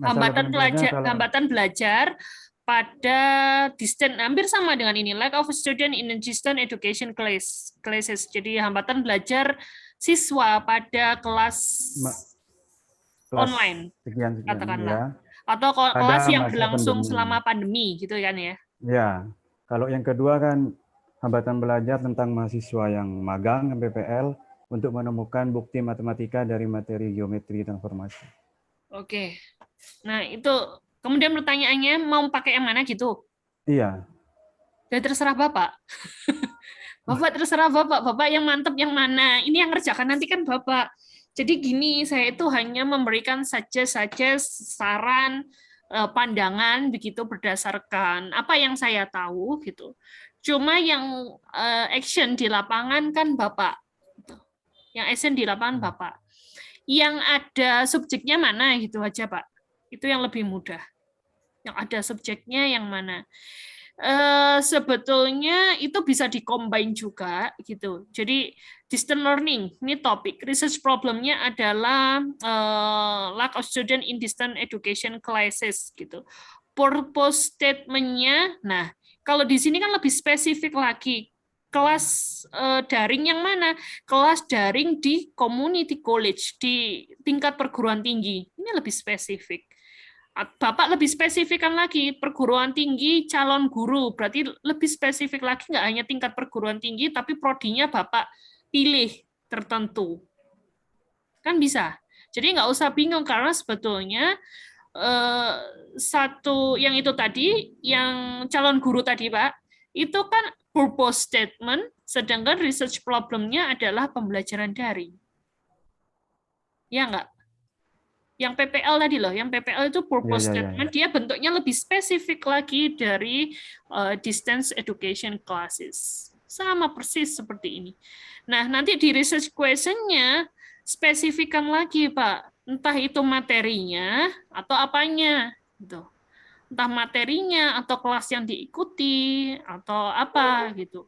Hambatan belajar pada distant, hampir sama dengan ini, lack of student in distant education classes. Jadi hambatan belajar siswa pada kelas online, sekian, katakanlah. Ya. Atau kelas yang berlangsung selama pandemi, gitu kan ya? Ya, kalau yang kedua kan hambatan belajar tentang mahasiswa yang magang MPPL untuk menemukan bukti matematika dari materi geometri transformasi. Oke. Nah, itu kemudian pertanyaannya mau pakai yang mana gitu? Iya. Ya terserah Bapak. Bapak terserah Bapak. Bapak yang mantep yang mana? Ini yang ngerjakan nanti kan Bapak. Jadi gini, saya itu hanya memberikan saja saran, pandangan begitu berdasarkan apa yang saya tahu gitu. Cuma yang action di lapangan kan Bapak. Yang action di lapangan Bapak. Yang ada subjeknya mana gitu aja, Pak. Itu yang lebih mudah. Yang ada subjeknya yang mana. Sebetulnya itu bisa di-combine juga gitu. Jadi distant learning, ini topik. Research problemnya adalah lack of student in distant education classes gitu. Purpose statement-nya, nah kalau di sini kan lebih spesifik lagi. Kelas daring yang mana? Kelas daring di community college, di tingkat perguruan tinggi. Ini lebih spesifik. Bapak lebih spesifikkan lagi, perguruan tinggi calon guru, berarti lebih spesifik lagi, nggak hanya tingkat perguruan tinggi, tapi prodinya Bapak pilih tertentu. Kan bisa. Jadi nggak usah bingung, karena sebetulnya satu yang itu tadi, yang calon guru tadi Pak, itu kan purpose statement, sedangkan research problem-nya adalah pembelajaran daring. Ya nggak? yang PPL tadi loh, yang PPL itu purpose Ya. statement, dia bentuknya lebih spesifik lagi dari distance education classes. Sama persis seperti ini. Nah, nanti di research question-nya spesifikan lagi, Pak. Entah itu materinya atau apanya, gitu. Entah materinya atau kelas yang diikuti atau apa gitu.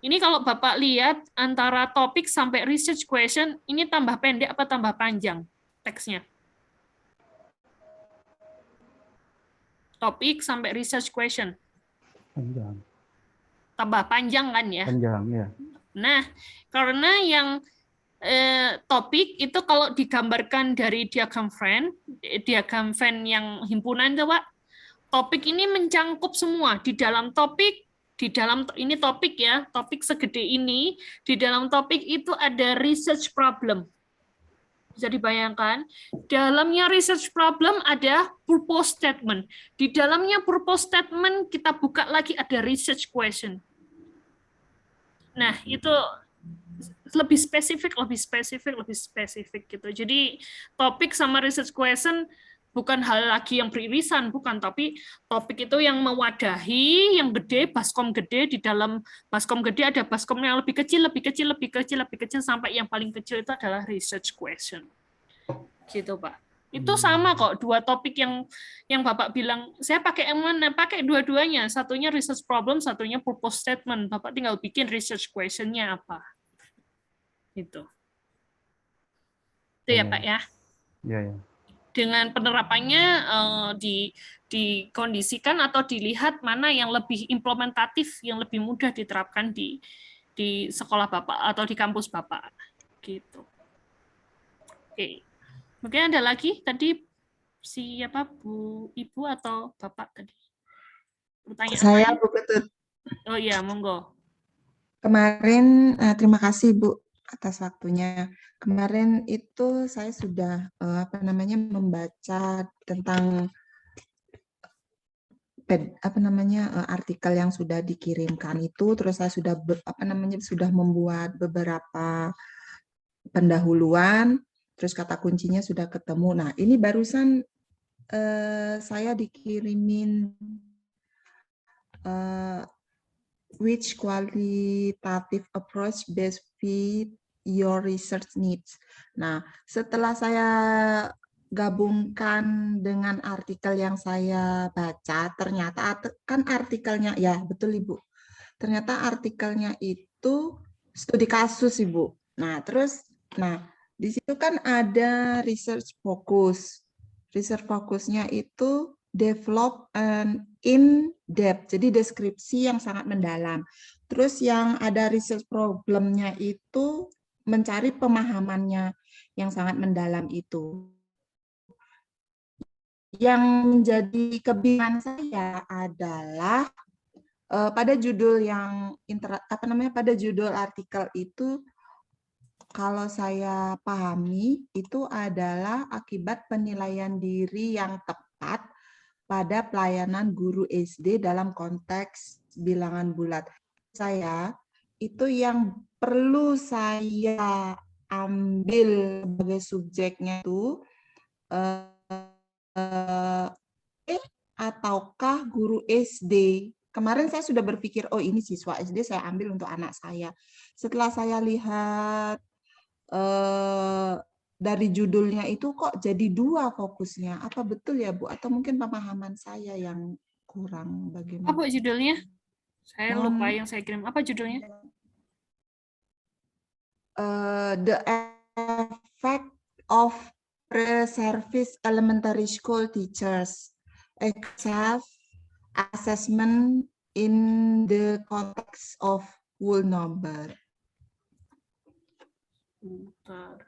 Ini kalau Bapak lihat antara topik sampai research question, ini tambah pendek apa tambah panjang teksnya? Topik sampai research question. Panjang. Tambah panjang kan ya? Panjang, ya. Nah, karena yang topik itu kalau digambarkan dari diagram Venn yang himpunan itu, Pak, topik ini mencangkup semua. Di dalam topik, ini topik ya, topik segede ini, di dalam topik itu ada research problem. Bisa dibayangkan, dalamnya research problem ada purpose statement. Di dalamnya purpose statement kita buka lagi ada research question. Nah, itu lebih spesifik gitu. Jadi topik sama research question bukan hal lagi yang beririsan, bukan, tapi topik itu yang mewadahi, yang gede, baskom gede, di dalam baskom gede ada baskom yang lebih kecil, sampai yang paling kecil itu adalah research question. Gitu, Pak. Itu sama kok, dua topik yang Bapak bilang, saya pakai yang mana? Pakai dua-duanya, satunya research problem, satunya purpose statement. Bapak tinggal bikin research question-nya apa. Gitu. Itu ya, Pak ya. Ya. Dengan penerapannya dikondisikan atau dilihat mana yang lebih implementatif, yang lebih mudah diterapkan di sekolah Bapak atau di kampus Bapak. Gitu. Oke. Mungkin ada lagi tadi siapa Bu Ibu atau Bapak tadi? Pertanyaan Saya lain? Bu Ketut. Oh iya, monggo. Kemarin terima kasih Bu atas waktunya. Kemarin itu saya sudah membaca tentang artikel yang sudah dikirimkan itu, terus saya sudah sudah membuat beberapa pendahuluan, terus kata kuncinya sudah ketemu. Nah, ini barusan saya dikirimin which qualitative approach best fit your research needs. Nah, setelah saya gabungkan dengan artikel yang saya baca, ternyata kan artikelnya, ya betul Ibu, ternyata artikelnya itu studi kasus Ibu. Nah, di situ kan ada research focus. Research fokusnya itu develop and in depth, jadi deskripsi yang sangat mendalam. Terus yang ada research problemnya itu mencari pemahamannya yang sangat mendalam itu. Yang menjadi kebingungan saya adalah pada judul pada judul artikel itu, kalau saya pahami itu adalah akibat penilaian diri yang tepat pada pelayanan guru SD dalam konteks bilangan bulat. Saya itu yang perlu saya ambil sebagai subjeknya itu ataukah guru SD. Kemarin saya sudah berpikir, oh ini siswa SD saya ambil untuk anak saya. Setelah saya lihat dari judulnya itu kok jadi dua fokusnya. Apa betul ya Bu? Atau mungkin pemahaman saya yang kurang bagaimana? Apa judulnya? Saya lupa yang saya kirim. Apa judulnya? The effect of pre-service elementary school teachers, assessment in the context of whole number. Bentar.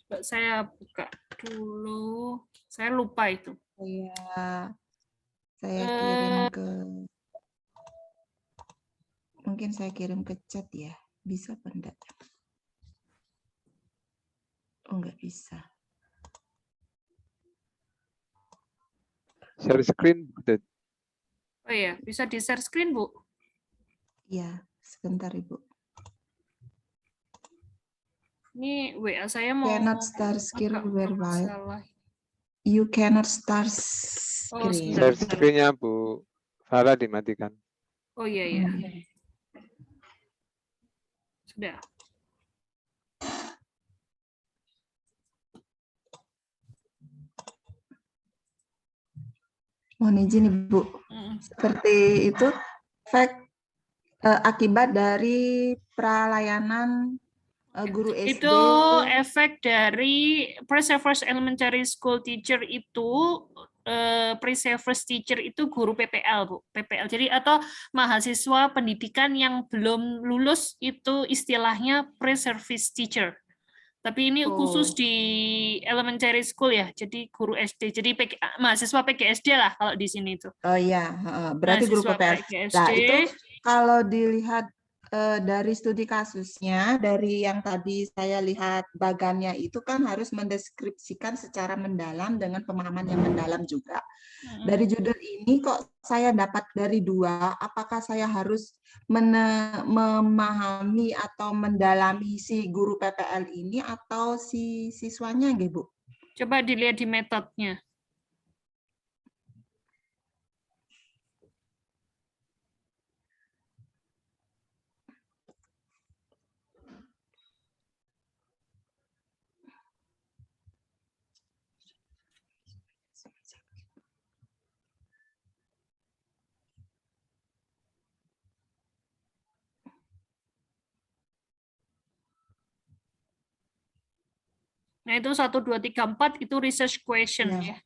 Coba saya buka dulu. Saya lupa itu. Saya kirim ke, mungkin saya kirim ke chat ya. Bisa apa enggak? Oh, enggak bisa. Share screen. Oh iya, bisa di-share screen, Bu? Iya, sebentar Ibu. Ini WA saya mau Cannot start screen agak where while bermasalah. you cannot start Oh, screen. sebentar. Share screen-nya Bu Farah dimatikan. Oh iya ya. Hmm. Sudah. Mohon izin Ibu. Seperti itu akibat dari pralayanan guru SD. Itu efek dari Pre-Service Elementary School Teacher itu Pre-Service Teacher itu guru PPL, Bu. PPL. Jadi atau mahasiswa pendidikan yang belum lulus itu istilahnya Pre-Service Teacher. Tapi ini khusus di elementary school ya, jadi guru SD. Jadi mahasiswa PGSD lah kalau di sini itu. Oh iya, berarti guru Mahasiswa PPL. PGSD. Nah, itu kalau dilihat dari studi kasusnya, dari yang tadi saya lihat bagannya itu kan harus mendeskripsikan secara mendalam dengan pemahaman yang mendalam juga. Dari judul ini kok saya dapat dari 2, apakah saya harus memahami atau mendalami si guru PPL ini atau si siswanya, Bu? Coba dilihat di metodenya. Nah, itu 1, 2, 3, 4 itu research question ya.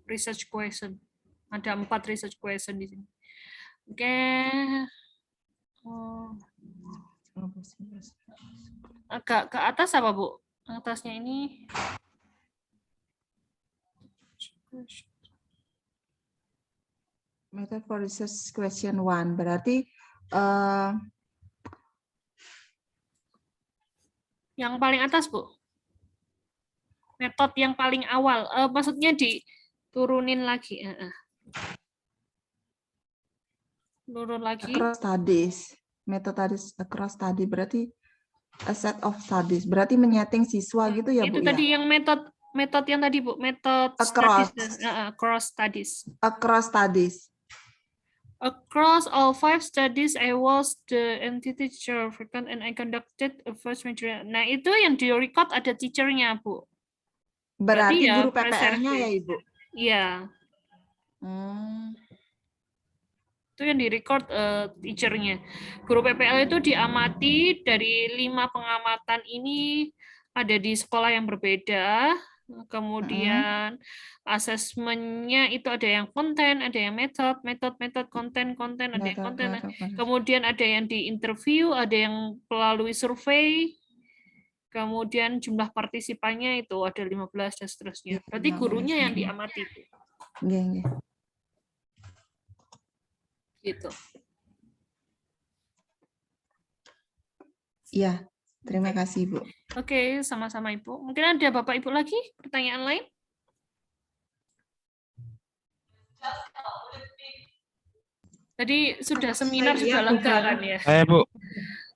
Research question. Ada 4 research question di sini. Oke. Agak ke atas apa, Bu? Atasnya ini. Method for research question 1. Berarti yang paling atas, Bu. Metode yang paling awal, maksudnya diturunin lagi. Turun lagi. Across studies, metode across study berarti a set of studies. Berarti menyeting siswa gitu ya, Itu Bu? tadi Ya? yang metode yang tadi, Bu. Metode Across. cross studies. Across studies. Across all 5 studies, I was the entity teacher and I conducted a first major. Nah, itu yang di record ada teacher-nya, Bu. Berarti ya, guru PPL-nya ya, Ibu? Iya. Itu yang di record teacher-nya. Guru PPL itu diamati dari 5 pengamatan ini ada di sekolah yang berbeda. Kemudian asesmennya itu ada yang konten, ada yang metode, konten, ada yang konten. Kemudian ada yang di interview, ada yang melalui survei. Kemudian jumlah partisipannya itu ada 15 dan seterusnya. Berarti gurunya yang diamati. Gitu. Iya, terima kasih, Bu. Oke, sama-sama Ibu. Mungkin ada Bapak Ibu lagi pertanyaan lain? Tadi sudah seminar sudah lega kan ya? Saya Bu,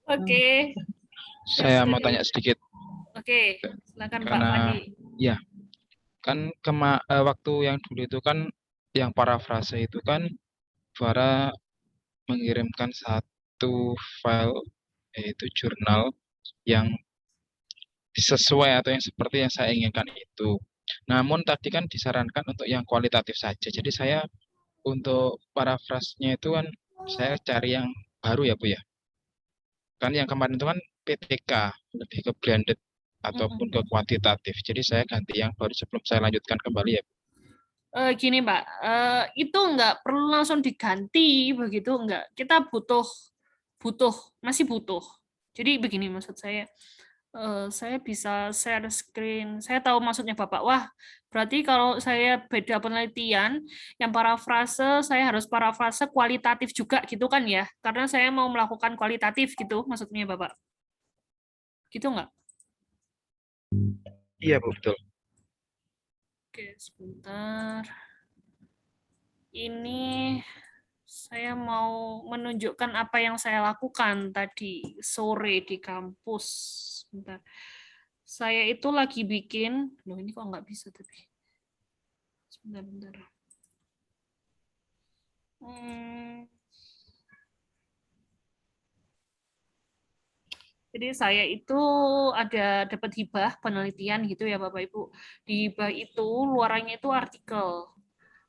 Oke. saya mau tanya sedikit. Oke, silakan Pak Karena Fandi. ya, kan waktu yang dulu itu kan yang parafrase itu kan Farah mengirimkan satu file yaitu jurnal yang sesuai atau yang seperti yang saya inginkan itu. Namun tadi kan disarankan untuk yang kualitatif saja. Jadi saya untuk parafrasnya itu kan saya cari yang baru ya Bu ya. Kan yang kemarin itu kan PTK, lebih ke blended ataupun ke kuantitatif. Jadi saya ganti yang baru sebelum saya lanjutkan kembali ya. Gini Mbak, itu nggak perlu langsung diganti begitu, nggak. Kita masih butuh. Jadi begini maksud saya bisa share screen. Saya tahu maksudnya Bapak. Wah, berarti kalau saya beda penelitian, yang parafrase saya harus parafrase kualitatif juga gitu kan ya? Karena saya mau melakukan kualitatif gitu maksudnya Bapak. Gitu nggak? Iya Bu, betul. Oke, sebentar. Ini saya mau menunjukkan apa yang saya lakukan tadi sore di kampus. Sebentar. Saya itu lagi bikin, loh ini kok nggak bisa tapi. Sebentar. Jadi saya itu ada dapat hibah penelitian gitu ya Bapak Ibu. Di hibah itu luarannya itu artikel.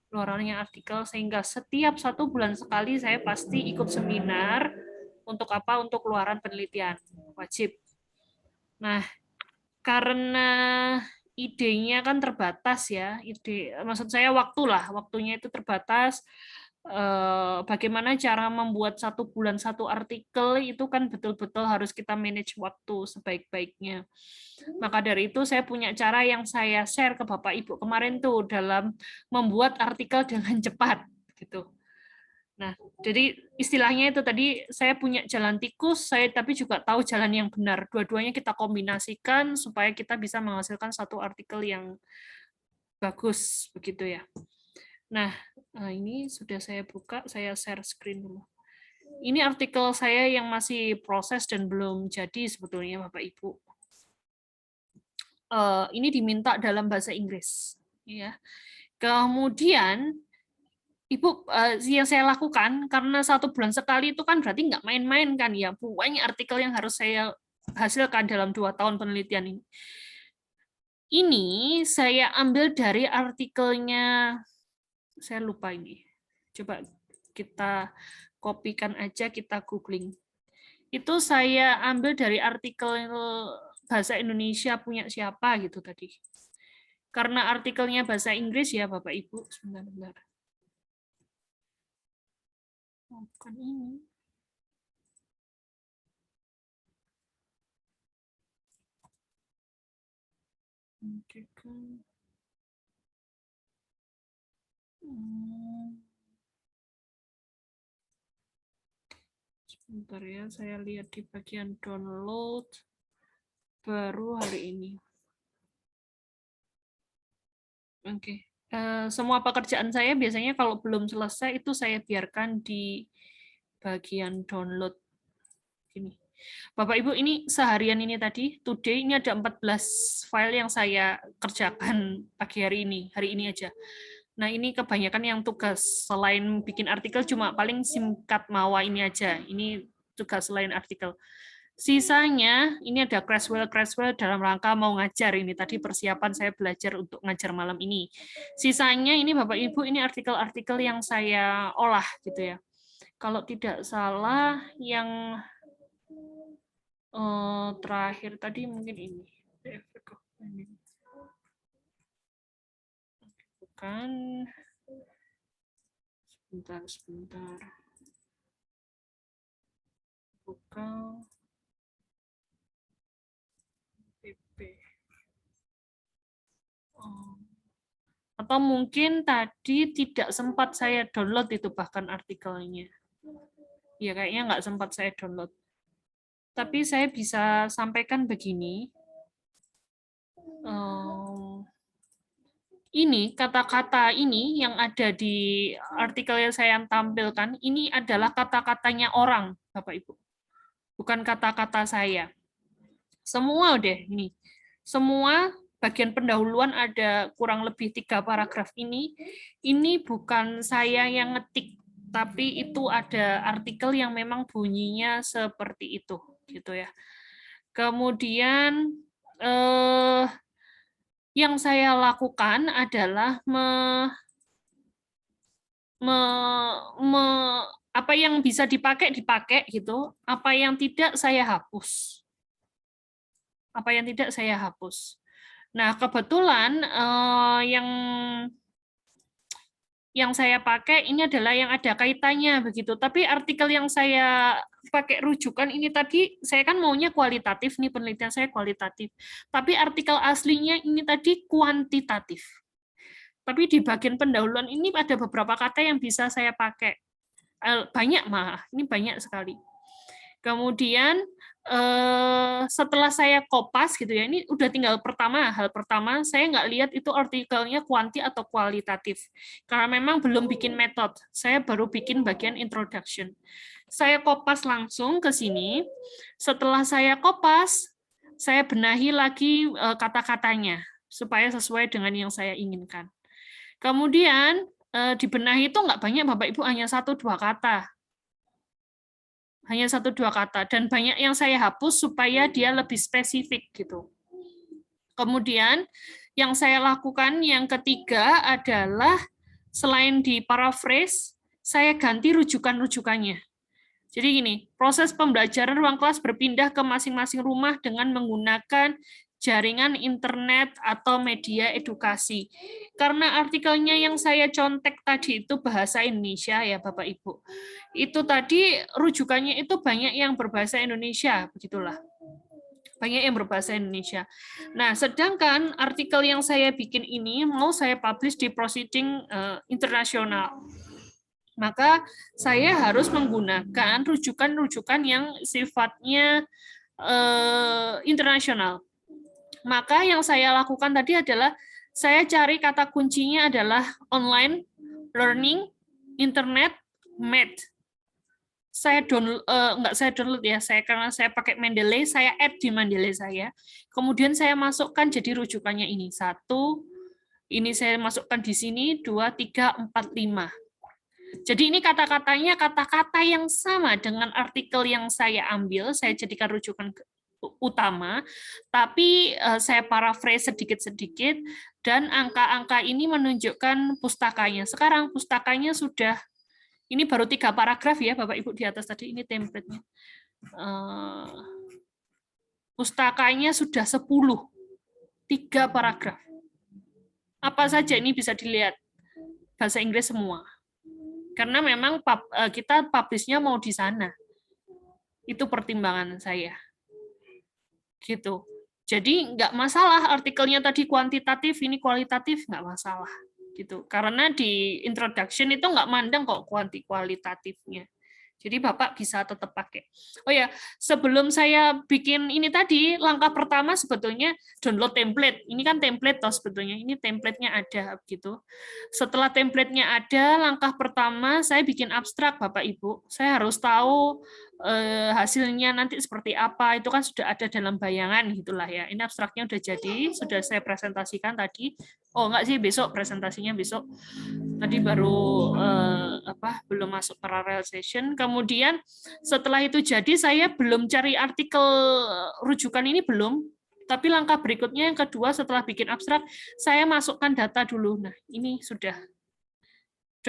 Luarannya artikel sehingga setiap 1 bulan sekali saya pasti ikut seminar untuk apa? Untuk luaran penelitian. Wajib. Nah, karena idenya kan terbatas ya, maksud saya waktunya itu terbatas. Bagaimana cara membuat 1 bulan 1 artikel itu kan betul-betul harus kita manage waktu sebaik-baiknya. Maka dari itu saya punya cara yang saya share ke Bapak Ibu kemarin tuh dalam membuat artikel dengan cepat gitu. Nah, jadi istilahnya itu tadi saya punya jalan tikus, saya tapi juga tahu jalan yang benar. Dua-duanya kita kombinasikan supaya kita bisa menghasilkan 1 artikel yang bagus begitu ya. Nah, ini sudah saya buka, saya share screen dulu. Ini artikel saya yang masih proses dan belum jadi sebetulnya Bapak Ibu. Ini diminta dalam bahasa Inggris, ya. Kemudian Ibu, yang saya lakukan karena 1 bulan sekali itu kan berarti nggak main-main kan ya, banyak artikel yang harus saya hasilkan dalam 2 tahun penelitian ini. Ini saya ambil dari artikelnya. Saya lupa ini. Coba kita kopikan aja, kita googling. Itu saya ambil dari artikel bahasa Indonesia punya siapa gitu tadi. Karena artikelnya bahasa Inggris ya Bapak Ibu. Sebentar. Oh, bukan ini. Sebentar ya, saya lihat di bagian download baru hari ini. Oke. Semua pekerjaan saya biasanya kalau belum selesai itu saya biarkan di bagian download. Gini. Bapak Ibu, ini seharian ini tadi, today ini ada 14 file yang saya kerjakan pagi hari ini aja. Nah, ini kebanyakan yang tugas selain bikin artikel cuma paling singkat mawa ini aja. Ini tugas selain artikel. Sisanya ini ada Creswell dalam rangka mau ngajar ini tadi persiapan saya belajar untuk ngajar malam ini. Sisanya ini Bapak Ibu ini artikel-artikel yang saya olah gitu ya. Kalau tidak salah yang terakhir tadi mungkin ini. Bukan. Sebentar. Buka. Atau mungkin tadi tidak sempat saya download itu bahkan artikelnya. Ya kayaknya nggak sempat saya download. Tapi saya bisa sampaikan begini. Ini kata-kata ini yang ada di artikel yang saya tampilkan, ini adalah kata-katanya orang, Bapak Ibu. Bukan kata-kata saya. Semua deh ini. Semua bagian pendahuluan ada kurang lebih 3 paragraf ini bukan saya yang ngetik, tapi itu ada artikel yang memang bunyinya seperti itu, gitu ya. Kemudian yang saya lakukan adalah apa yang bisa dipakai gitu, apa yang tidak saya hapus. Nah, kebetulan yang saya pakai ini adalah yang ada kaitannya begitu. Tapi artikel yang saya pakai rujukan ini tadi, saya kan maunya kualitatif nih, penelitian saya kualitatif. Tapi artikel aslinya ini tadi kuantitatif. Tapi di bagian pendahuluan ini ada beberapa kata yang bisa saya pakai. Banyak malah, ini banyak sekali. Kemudian setelah saya kopas gitu ya, ini udah tinggal hal pertama saya nggak lihat itu artikelnya kuanti atau kualitatif karena memang belum bikin metode, saya baru bikin bagian introduction. Saya kopas langsung ke sini. Setelah saya kopas, saya benahi lagi kata-katanya supaya sesuai dengan yang saya inginkan. Kemudian dibenahi itu nggak banyak Bapak Ibu, hanya 1-2 kata. Hanya 1-2 kata, dan banyak yang saya hapus supaya dia lebih spesifik gitu. Kemudian yang saya lakukan yang ketiga adalah selain di paraphrase, saya ganti rujukan-rujukannya. Jadi gini, proses pembelajaran ruang kelas berpindah ke masing-masing rumah dengan menggunakan jaringan internet atau media edukasi. Karena artikelnya yang saya contek tadi itu bahasa Indonesia ya Bapak Ibu. Itu tadi rujukannya itu banyak yang berbahasa Indonesia, begitulah. Banyak yang berbahasa Indonesia. Nah, sedangkan artikel yang saya bikin ini mau saya publish di Proceeding internasional. Maka saya harus menggunakan rujukan-rujukan yang sifatnya internasional. Maka yang saya lakukan tadi adalah saya cari kata kuncinya adalah online, learning, internet, math. Saya download ya, karena saya pakai Mendeley, saya add di Mendeley saya. Kemudian saya masukkan jadi rujukannya ini 1, ini saya masukkan di sini 2, 3, 4, 5. Jadi ini kata-katanya kata-kata yang sama dengan artikel yang saya ambil, saya jadikan rujukan utama, tapi saya paraphrase sedikit-sedikit, dan angka-angka ini menunjukkan pustakanya. Sekarang pustakanya sudah, ini baru 3 paragraf ya Bapak Ibu di atas tadi, ini template-nya. Pustakanya sudah 10, 3 paragraf. Apa saja ini bisa dilihat, bahasa Inggris semua. Karena memang kita publish-nya mau di sana. Itu pertimbangan saya. Gitu. Jadi nggak masalah artikelnya tadi kuantitatif, ini kualitatif, nggak masalah. Gitu. Karena di introduction itu nggak mandang kok kualitatifnya. Jadi Bapak bisa tetap pakai. Oh ya, sebelum saya bikin ini tadi, langkah pertama sebetulnya download template. Ini kan template toh sebetulnya. Ini template-nya ada gitu. Setelah template-nya ada, langkah pertama saya bikin abstrak Bapak Ibu. Saya harus tahu hasilnya nanti seperti apa. Itu kan sudah ada dalam bayangan gitulah ya. Ini abstraknya udah jadi, sudah saya presentasikan tadi. Oh enggak sih, besok presentasinya besok. Tadi baru belum masuk parallel session. Kemudian setelah itu jadi, saya belum cari artikel rujukan ini belum. Tapi langkah berikutnya yang kedua setelah bikin abstrak, saya masukkan data dulu. Nah ini sudah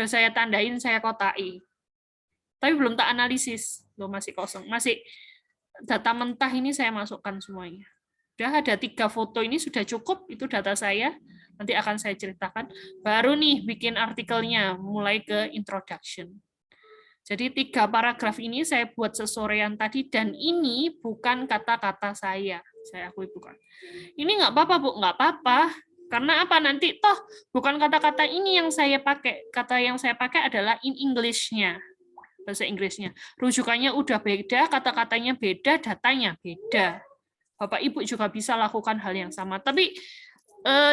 saya tandain, saya kotai. Tapi belum tak analisis, belum, masih kosong, masih data mentah ini saya masukkan semuanya. Sudah ada 3 foto ini sudah cukup, itu data saya. Nanti akan saya ceritakan. Baru nih bikin artikelnya, mulai ke introduction. Jadi 3 paragraf ini saya buat sesorean tadi, dan ini bukan kata-kata saya akui bukan. Ini nggak apa-apa Bu, nggak apa-apa. Karena apa, nanti toh bukan kata-kata ini yang saya pakai. Kata yang saya pakai adalah in English-nya, bahasa Inggrisnya. Rujukannya udah beda, kata-katanya beda, datanya beda. Bapak Ibu juga bisa lakukan hal yang sama. Tapi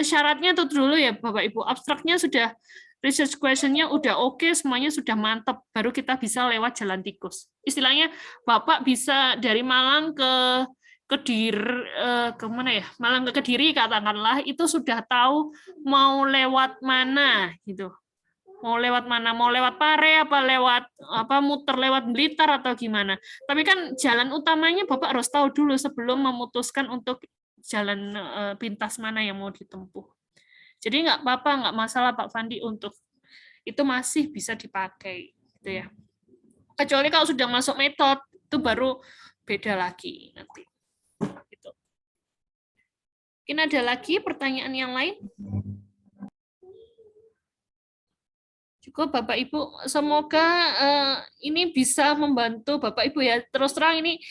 syaratnya itu dulu ya Bapak Ibu, abstraknya sudah, research question-nya udah oke, semuanya sudah mantap, baru kita bisa lewat jalan tikus. Istilahnya Bapak bisa dari Malang ke Kediri, kemana ya? Malang ke Kediri katakanlah, itu sudah tahu mau lewat mana gitu. Mau lewat mana? Mau lewat Pare apa muter lewat Blitar atau gimana? Tapi kan jalan utamanya Bapak harus tahu dulu sebelum memutuskan untuk jalan pintas mana yang mau ditempuh. Jadi nggak apa-apa, nggak masalah Pak Fandi, untuk itu masih bisa dipakai gitu ya. Kecuali kalau sudah masuk metode, itu baru beda lagi nanti. Gitu. Mungkin ada lagi pertanyaan yang lain? Cukup Bapak Ibu, semoga ini bisa membantu Bapak Ibu ya. Terus terang ini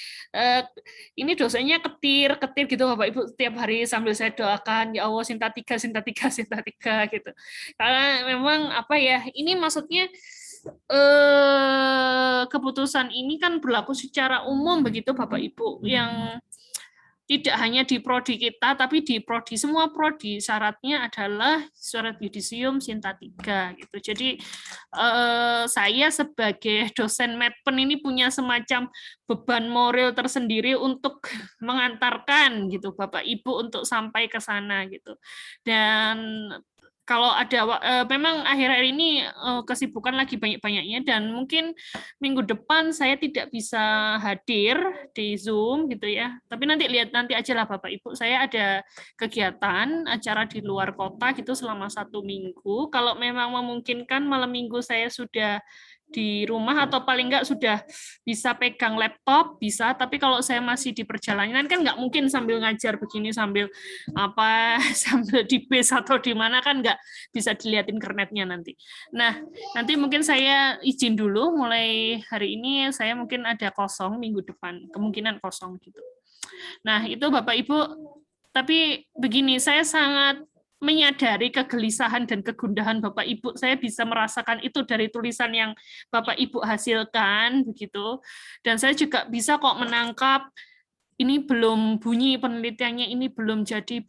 dosennya ketir gitu Bapak Ibu, setiap hari sambil saya doakan, ya Allah Sinta 3 gitu. Karena memang apa ya, ini maksudnya keputusan ini kan berlaku secara umum begitu Bapak Ibu, yang tidak hanya di prodi kita, tapi di prodi semua prodi syaratnya adalah surat yudisium Sinta 3 gitu. Jadi saya sebagai dosen Medpen ini punya semacam beban moral tersendiri untuk mengantarkan gitu Bapak Ibu untuk sampai ke sana gitu. Dan kalau ada memang akhir-akhir ini kesibukan lagi banyak-banyaknya dan mungkin minggu depan saya tidak bisa hadir di Zoom gitu ya. Tapi nanti aja lah Bapak Ibu. Saya ada kegiatan acara di luar kota gitu selama 1 minggu. Kalau memang memungkinkan malam minggu saya sudah di rumah atau paling enggak sudah bisa pegang laptop bisa, tapi kalau saya masih di perjalanan kan nggak mungkin sambil ngajar begini sambil sambil di bis atau di mana kan nggak bisa dilihatin kernetnya nanti. Nah, nanti mungkin saya izin dulu mulai hari ini saya mungkin ada kosong minggu depan, kemungkinan kosong gitu. Nah, itu Bapak Ibu, tapi begini, saya sangat menyadari kegelisahan dan kegundahan Bapak Ibu. Saya bisa merasakan itu dari tulisan yang Bapak Ibu hasilkan begitu. Dan saya juga bisa kok menangkap ini belum bunyi penelitiannya, ini belum jadi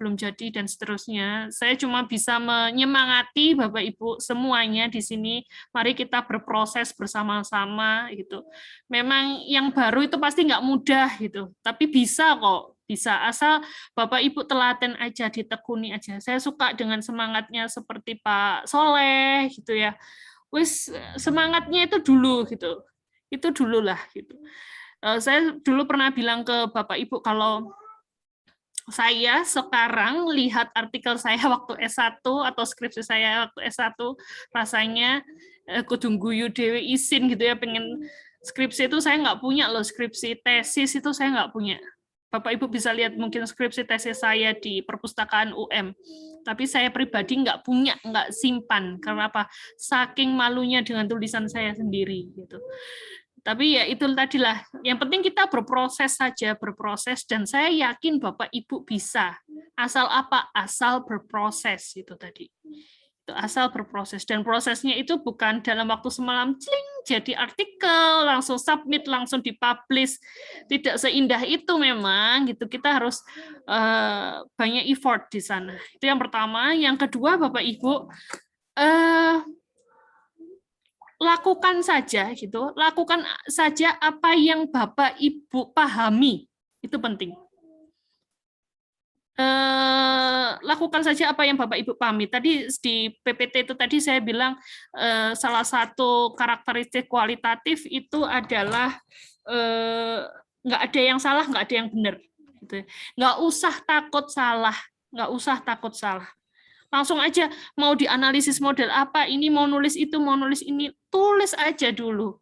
dan seterusnya. Saya cuma bisa menyemangati Bapak Ibu semuanya di sini. Mari kita berproses bersama-sama gitu. Memang yang baru itu pasti nggak mudah gitu, tapi bisa kok. Bisa, asal Bapak Ibu telaten aja, ditekuni aja. Saya suka dengan semangatnya seperti Pak Soleh gitu ya. Wis semangatnya itu dulu gitu. Itu dulu lah gitu. Saya dulu pernah bilang ke Bapak Ibu kalau saya sekarang lihat artikel saya waktu S1 atau skripsi saya waktu S1 rasanya kudu guyu dewe isin gitu ya, pengen skripsi itu saya nggak punya loh, skripsi tesis itu saya nggak punya. Bapak Ibu bisa lihat mungkin skripsi tesis saya di perpustakaan UM, tapi saya pribadi nggak punya, nggak simpan. Karena apa? Saking malunya dengan tulisan saya sendiri gitu. Tapi ya itu tadilah, yang penting kita berproses saja, berproses, dan saya yakin Bapak Ibu bisa. Asal apa? Asal berproses itu tadi. Itu asal berproses, dan prosesnya itu bukan dalam waktu semalam cling jadi artikel langsung submit langsung dipublish, tidak seindah itu memang gitu. Kita harus banyak effort di sana. Itu yang pertama. Yang kedua Bapak Ibu, lakukan saja gitu, lakukan saja apa yang Bapak Ibu pahami, itu penting. Lakukan saja apa yang Bapak Ibu pahami. Tadi di PPT itu tadi saya bilang salah satu karakteristik kualitatif itu adalah nggak ada yang salah, nggak ada yang benar. Gitu. Nggak usah takut salah, nggak usah takut salah. Langsung aja mau dianalisis model apa, ini mau nulis itu, mau nulis ini, tulis aja dulu.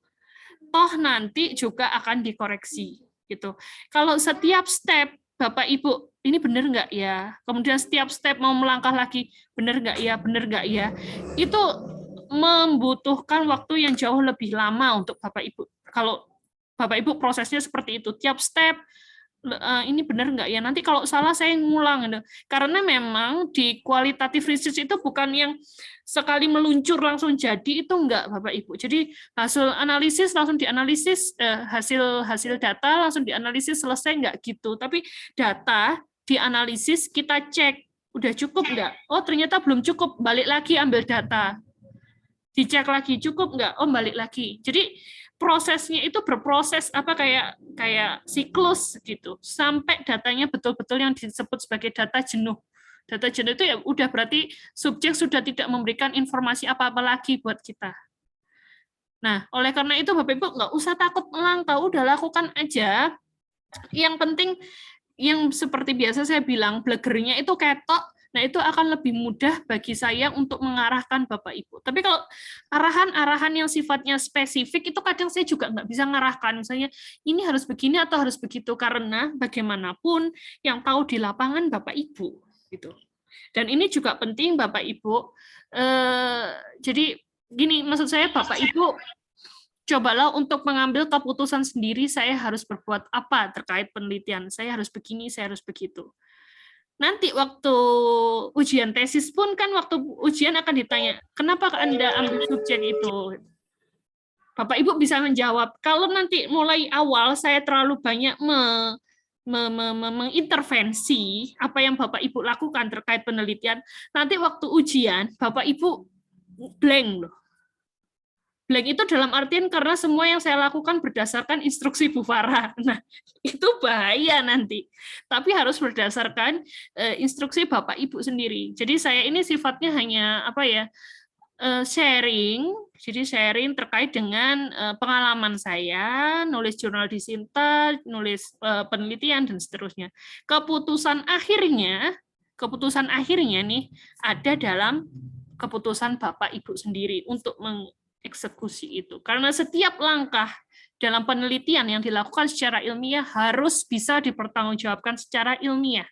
Toh nanti juga akan dikoreksi. Gitu. Kalau setiap step Bapak Ibu, ini benar nggak ya? Kemudian setiap step mau melangkah lagi, benar nggak ya? Benar nggak ya? Itu membutuhkan waktu yang jauh lebih lama untuk Bapak Ibu. Kalau Bapak Ibu prosesnya seperti itu, tiap step ini benar nggak ya? Nanti kalau salah saya ngulang. Karena memang di kualitatif research itu bukan yang sekali meluncur langsung jadi, itu enggak Bapak Ibu. Jadi hasil analisis langsung dianalisis, hasil data langsung dianalisis, selesai enggak gitu. Tapi data dianalisis, kita cek udah cukup enggak? Oh ternyata belum cukup, balik lagi ambil data. Dicek lagi cukup enggak? Oh balik lagi. Jadi prosesnya itu berproses kayak siklus gitu sampai datanya betul-betul yang disebut sebagai data jenuh. Data jenuh itu ya udah berarti subjek sudah tidak memberikan informasi apa-apa lagi buat kita. Nah, oleh karena itu Bapak Ibu nggak usah takut melangkah, udah lakukan aja. Yang penting yang seperti biasa saya bilang, blegernya itu ketok. Nah, itu akan lebih mudah bagi saya untuk mengarahkan Bapak Ibu. Tapi kalau arahan-arahan yang sifatnya spesifik, itu kadang saya juga nggak bisa mengarahkan. Misalnya, ini harus begini atau harus begitu. Karena bagaimanapun yang tahu di lapangan Bapak Ibu. Gitu. Dan ini juga penting Bapak Ibu. Jadi, gini, maksud saya Bapak Ibu, cobalah untuk mengambil keputusan sendiri, saya harus berbuat apa terkait penelitian. Saya harus begini, saya harus begitu. Nanti waktu ujian tesis pun kan waktu ujian akan ditanya, kenapa Anda ambil subjek itu? Bapak Ibu bisa menjawab. Kalau nanti mulai awal saya terlalu banyak mengintervensi apa yang Bapak Ibu lakukan terkait penelitian, nanti waktu ujian Bapak Ibu blank loh. Blank itu dalam artian karena semua yang saya lakukan berdasarkan instruksi Bu Farah. Nah, itu bahaya nanti. Tapi harus berdasarkan instruksi Bapak Ibu sendiri. Jadi saya ini sifatnya hanya apa ya? Sharing. Jadi sharing terkait dengan pengalaman saya, nulis jurnal di Sinta, nulis penelitian dan seterusnya. Keputusan akhirnya nih ada dalam keputusan Bapak Ibu sendiri untuk eksekusi itu. Karena setiap langkah dalam penelitian yang dilakukan secara ilmiah harus bisa dipertanggungjawabkan secara ilmiah.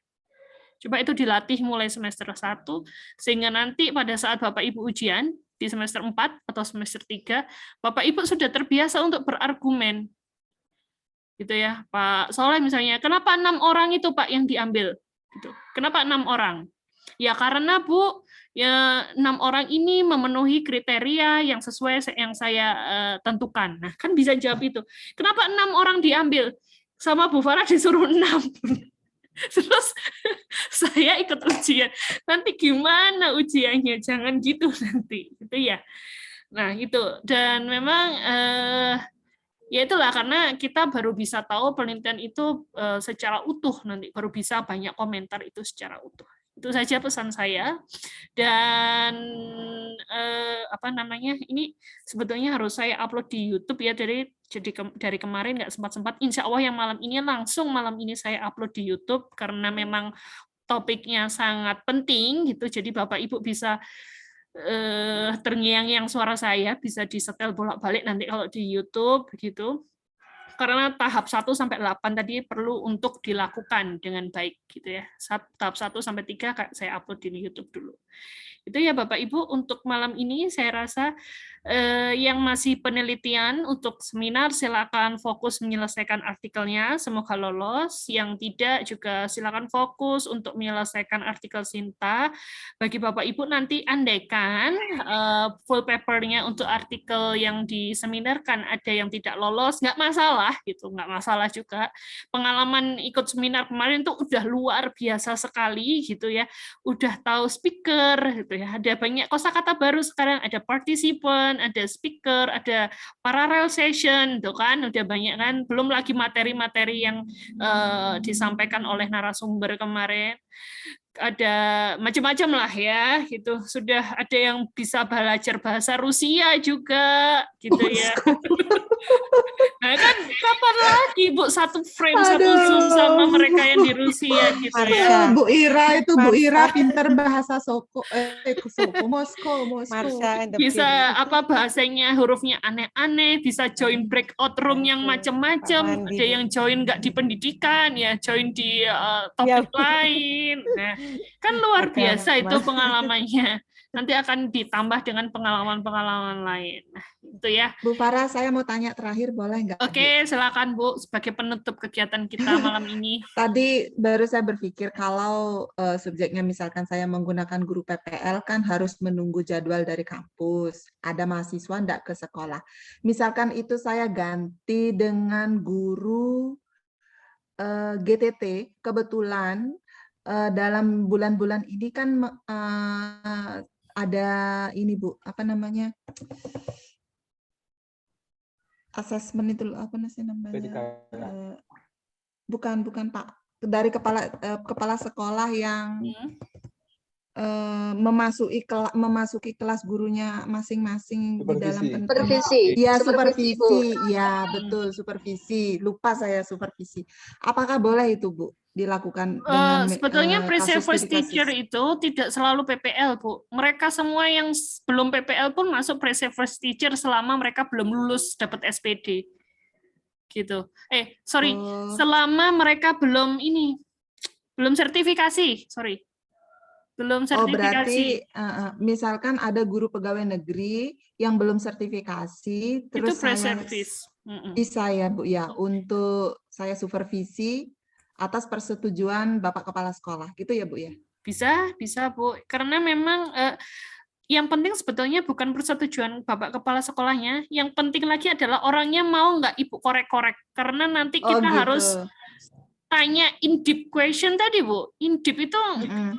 Coba itu dilatih mulai semester 1, sehingga nanti pada saat Bapak Ibu ujian, di semester 4 atau semester 3, Bapak Ibu sudah terbiasa untuk berargumen. Gitu ya, Pak Soleh misalnya, kenapa 6 orang itu Pak yang diambil? Gitu. Kenapa 6 orang? Ya karena Bu, ya 6 orang ini memenuhi kriteria yang sesuai yang saya tentukan. Nah, kan bisa jawab itu. Kenapa 6 orang diambil? Sama Bu Farah disuruh 6. Terus saya ikut ujian. Nanti gimana ujiannya? Jangan gitu nanti. Gitu ya. Nah, itu. Dan memang ya itulah karena kita baru bisa tahu penelitian itu secara utuh nanti, baru bisa banyak komentar itu secara utuh. Itu saja pesan saya. Dan apa namanya, ini sebetulnya harus saya upload di YouTube ya, dari kemarin nggak sempat. Insya Allah yang malam ini saya upload di YouTube karena memang topiknya sangat penting gitu. Jadi Bapak Ibu bisa terngiang-ngiang suara saya, bisa disetel bolak-balik nanti kalau di YouTube begitu. Karena tahap 1 sampai 8 tadi perlu untuk dilakukan dengan baik gitu ya. Tahap 1 sampai 3 saya upload di YouTube dulu. Itu ya Bapak Ibu, untuk malam ini saya rasa yang masih penelitian untuk seminar silakan fokus menyelesaikan artikelnya, semoga lolos. Yang tidak juga silakan fokus untuk menyelesaikan artikel Sinta. Bagi Bapak Ibu nanti andaikan full papernya untuk artikel yang diseminarkan ada yang tidak lolos, nggak masalah gitu, nggak masalah juga. Pengalaman ikut seminar kemarin tuh udah luar biasa sekali gitu ya, udah tahu speaker gitu ya, ada banyak kosakata baru sekarang, ada participant, ada speaker, ada parallel session, tuh kan, udah banyak kan, belum lagi materi-materi yang disampaikan oleh narasumber kemarin, ada macam-macam lah ya, gitu. Sudah ada yang bisa belajar bahasa Rusia juga, gitu ya. Nah kan kapan lagi Bu satu frame, satu zoom sama mereka yang di Rusia gitu ya. Bu Ira itu Bu Ira pinter bahasa Moskow. Bisa apa bahasanya, hurufnya aneh-aneh, bisa join breakout room yang macam-macam, ada yang join nggak di pendidikan ya, join di topik lain. Nah, kan luar biasa itu pengalamannya. Nanti akan ditambah dengan pengalaman-pengalaman lain. Nah, itu ya. Bu Farah, saya mau tanya terakhir, boleh nggak? Oke, silakan Bu, sebagai penutup kegiatan kita malam ini. Tadi baru saya berpikir kalau subjeknya misalkan saya menggunakan guru PPL kan harus menunggu jadwal dari kampus. Ada mahasiswa nggak ke sekolah. Misalkan itu saya ganti dengan guru GTT, kebetulan dalam bulan-bulan ini kan ada ini Bu, apa namanya, asesmen itu apa namanya? Bukan Pak, dari kepala sekolah yang memasuki kelas gurunya masing-masing di dalam supervisi. Ya, supervisi. Ya, betul, supervisi. Lupa saya supervisi. Apakah boleh itu, Bu, dilakukan dengan sebetulnya pre-service teacher itu tidak selalu PPL, Bu. Mereka semua yang belum PPL pun masuk pre-service teacher selama mereka belum lulus dapat SPD. Gitu. Selama mereka belum sertifikasi, belum sertifikasi. Oh, berarti misalkan ada guru pegawai negeri yang belum sertifikasi, terus itu pre-service. Bisa ya Bu ya, untuk saya supervisi atas persetujuan Bapak Kepala Sekolah, gitu ya Bu ya? Bisa Bu, karena memang yang penting sebetulnya bukan persetujuan Bapak Kepala Sekolahnya, yang penting lagi adalah orangnya mau nggak Ibu korek-korek, karena nanti kita tanya in deep question tadi Bu, in deep itu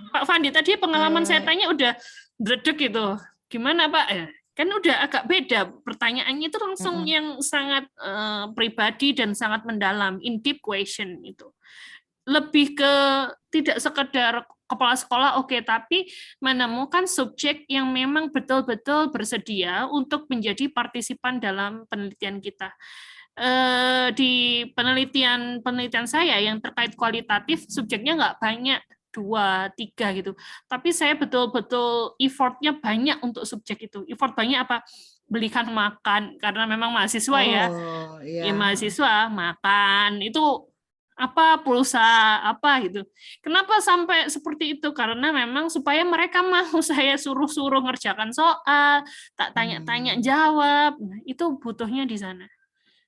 Pak Fandi tadi pengalaman saya tanya udah dredeg gitu. Gimana Pak? Kan udah agak beda pertanyaannya itu langsung yang sangat pribadi dan sangat mendalam, in deep question itu. Lebih ke tidak sekedar kepala sekolah oke, tapi menemukan subjek yang memang betul-betul bersedia untuk menjadi partisipan dalam penelitian kita. Di penelitian saya yang terkait kualitatif, subjeknya nggak banyak, 2, 3 gitu. Tapi saya betul-betul effortnya banyak untuk subjek itu. Effort banyak apa? Belikan makan, karena memang mahasiswa ya. Ya mahasiswa makan itu apa pulsa apa gitu. Kenapa sampai seperti itu? Karena memang supaya mereka mau saya suruh-suruh ngerjakan soal, tak tanya-tanya jawab. Nah, itu butuhnya di sana.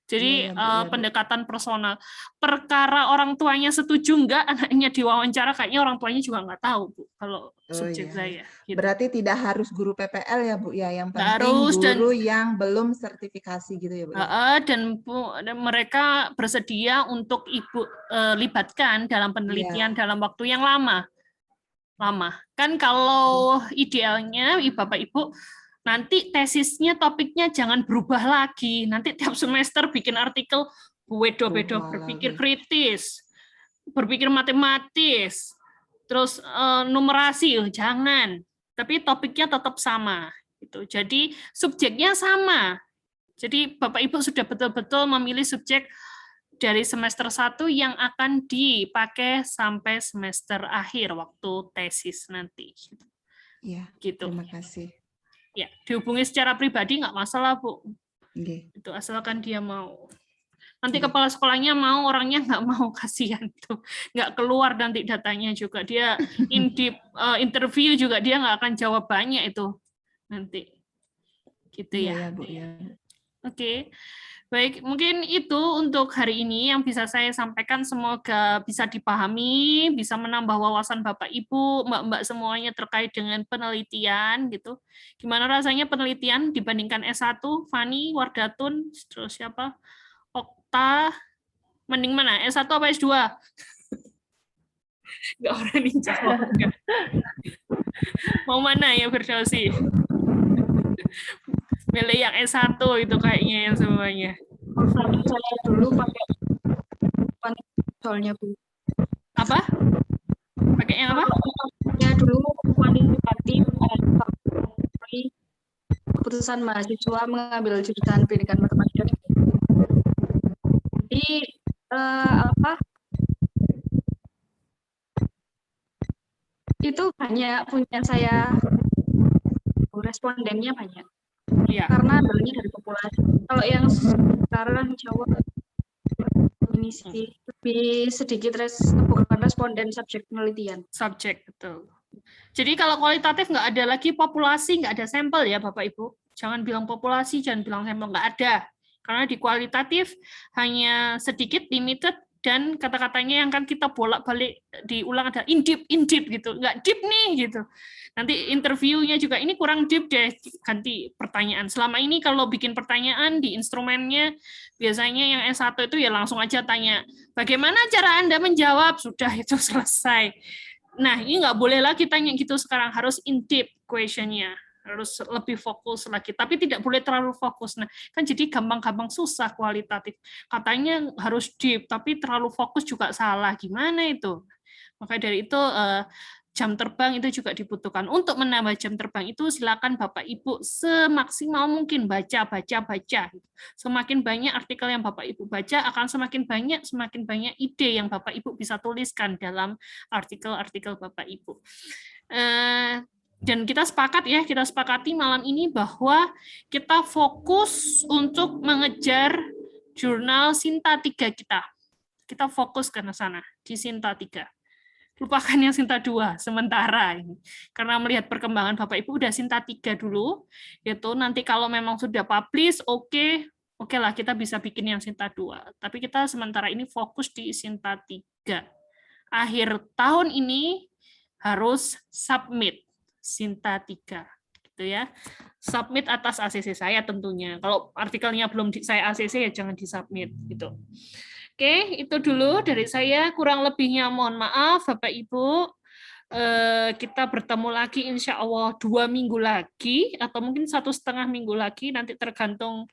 Jadi pendekatan personal. Perkara orang tuanya setuju enggak anaknya diwawancara, kayaknya orang tuanya juga nggak tahu Bu kalau subjek saya. Gitu. Berarti tidak harus guru PPL ya Bu ya, yang penting harus, guru yang belum sertifikasi gitu ya Bu. Dan mereka bersedia untuk Ibu libatkan dalam penelitian dalam waktu yang lama. Kan kalau idealnya Bapak Ibu nanti tesisnya topiknya jangan berubah lagi. Nanti tiap semester bikin artikel bedo-bedo, berpikir kritis, berpikir matematis, terus numerasi, jangan. Tapi topiknya tetap sama. Gitu. Jadi subjeknya sama. Jadi Bapak Ibu sudah betul-betul memilih subjek dari semester 1 yang akan dipakai sampai semester akhir waktu tesis nanti. Iya, gitu. Terima kasih. Ya, dihubungi secara pribadi nggak masalah, Bu. Itu asalkan dia mau. Nanti kepala sekolahnya mau, orangnya nggak mau, kasihan tuh. Nggak keluar nanti datanya juga. Dia interview juga dia nggak akan jawab banyak itu nanti. Gitu ya. Bu, ya. Oke. Baik, mungkin itu untuk hari ini yang bisa saya sampaikan. Semoga bisa dipahami, bisa menambah wawasan Bapak Ibu, Mbak-mbak semuanya terkait dengan penelitian gitu. Gimana rasanya penelitian dibandingkan S1, Fani, Wardatun, terus siapa? Okta, mending mana? S1 apa S2? Nggak berani jawab. Mau mana ya Firdausi? Milih yang S1 itu kayaknya yang semuanya. Saya dulu pakai soalnya Bu. Apa? Pakai yang apa? Ya dulu kuantitatif, keputusan mahasiswa mengambil jurusan pendidikan matematika. Jadi itu banyak punya saya, respondennya banyak. Ya. Karena adanya dari populasi. Kalau yang sekarang Jawa ini sih lebih sedikit bukan responden subjek penelitian. Subjek, betul. Jadi kalau kualitatif nggak ada lagi populasi, nggak ada sampel ya Bapak Ibu. Jangan bilang populasi, jangan bilang sampel, nggak ada. Karena di kualitatif hanya sedikit, limited, dan kata-katanya yang kan kita bolak-balik diulang ada in deep gitu. Nggak deep nih gitu. Nanti interviewnya juga ini kurang deep deh, ganti pertanyaan. Selama ini kalau bikin pertanyaan di instrumennya, biasanya yang S1 itu ya langsung aja tanya, bagaimana cara Anda menjawab? Sudah, itu selesai. Nah, ini nggak boleh lagi tanya gitu sekarang, harus in deep question-nya, harus lebih fokus lagi, tapi tidak boleh terlalu fokus. Nah, kan jadi gampang-gampang susah kualitatif. Katanya harus deep, tapi terlalu fokus juga salah. Gimana itu? Maka dari itu jam terbang itu juga dibutuhkan. Untuk menambah jam terbang itu silakan Bapak Ibu semaksimal mungkin baca. Semakin banyak artikel yang Bapak Ibu baca, akan semakin banyak ide yang Bapak Ibu bisa tuliskan dalam artikel-artikel Bapak Ibu. Dan kita sepakati malam ini bahwa kita fokus untuk mengejar jurnal Sinta 3 kita. Kita fokus ke sana, di Sinta 3. Lupakan yang Sinta 2 sementara ini. Karena melihat perkembangan Bapak Ibu udah Sinta 3 dulu, yaitu nanti kalau memang sudah publish, oke lah kita bisa bikin yang Sinta 2. Tapi kita sementara ini fokus di Sinta 3. Akhir tahun ini harus submit Sinta 3 gitu ya. Submit atas ACC saya tentunya. Kalau artikelnya belum saya ACC ya jangan disubmit gitu. Oke, itu dulu dari saya. Kurang lebihnya mohon maaf, Bapak Ibu. Kita bertemu lagi insya Allah 2 minggu lagi atau mungkin 1,5 minggu lagi, nanti tergantung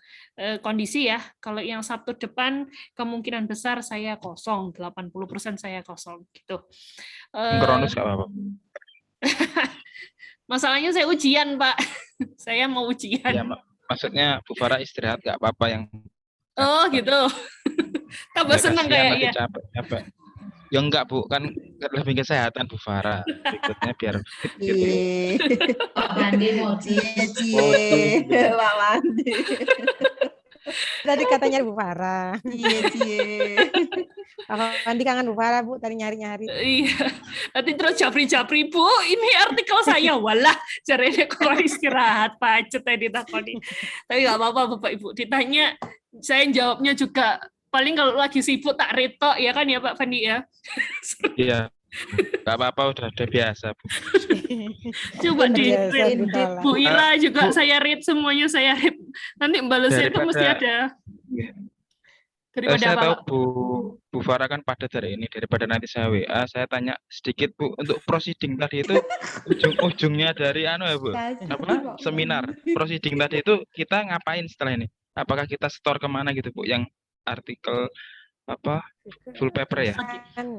kondisi ya. Kalau yang Sabtu depan kemungkinan besar saya kosong, 80% saya kosong gitu. Sinkronus nggak apa-apa. Masalahnya saya ujian Pak, saya mau ujian. Ya, maksudnya Bu Farah istirahat nggak apa-apa yang. Oh gitu, tambah senang kasihan nanti kayaknya. capek. Ya enggak Bu, kan lebih kesehatan Bu Farah. Berikutnya biar fit gitu. Pak Mandi mau Cie, Pak Mandi. Tadi katanya Bu Farah. Cie. Pak Mandi kangen Bu Farah, Bu, tadi nyari-nyari. Iya, nanti terus japri-japri, Bu, ini artikel saya, walah, caranya kalau istirahat, pacet tadi takoni. Tapi nggak apa-apa, Bapak Ibu, ditanya, saya jawabnya juga, paling kalau lagi sibuk tak retok, ya kan ya Pak Fandi ya? Iya. Nggak apa-apa, udah biasa Bu. Coba di Biasa read. ditolak. Bu Ira juga Bu. saya read, semuanya saya read. Nanti balasnya itu mesti ada. Daripada Saya apa, tahu Pak? Bu Farah kan padat hari ini, daripada nanti saya WA, saya tanya sedikit Bu, untuk proceeding tadi itu ujungnya dari ya Bu, apa seminar proceeding tadi itu kita ngapain setelah ini? Apakah kita store kemana gitu Bu, yang artikel apa full paper ya?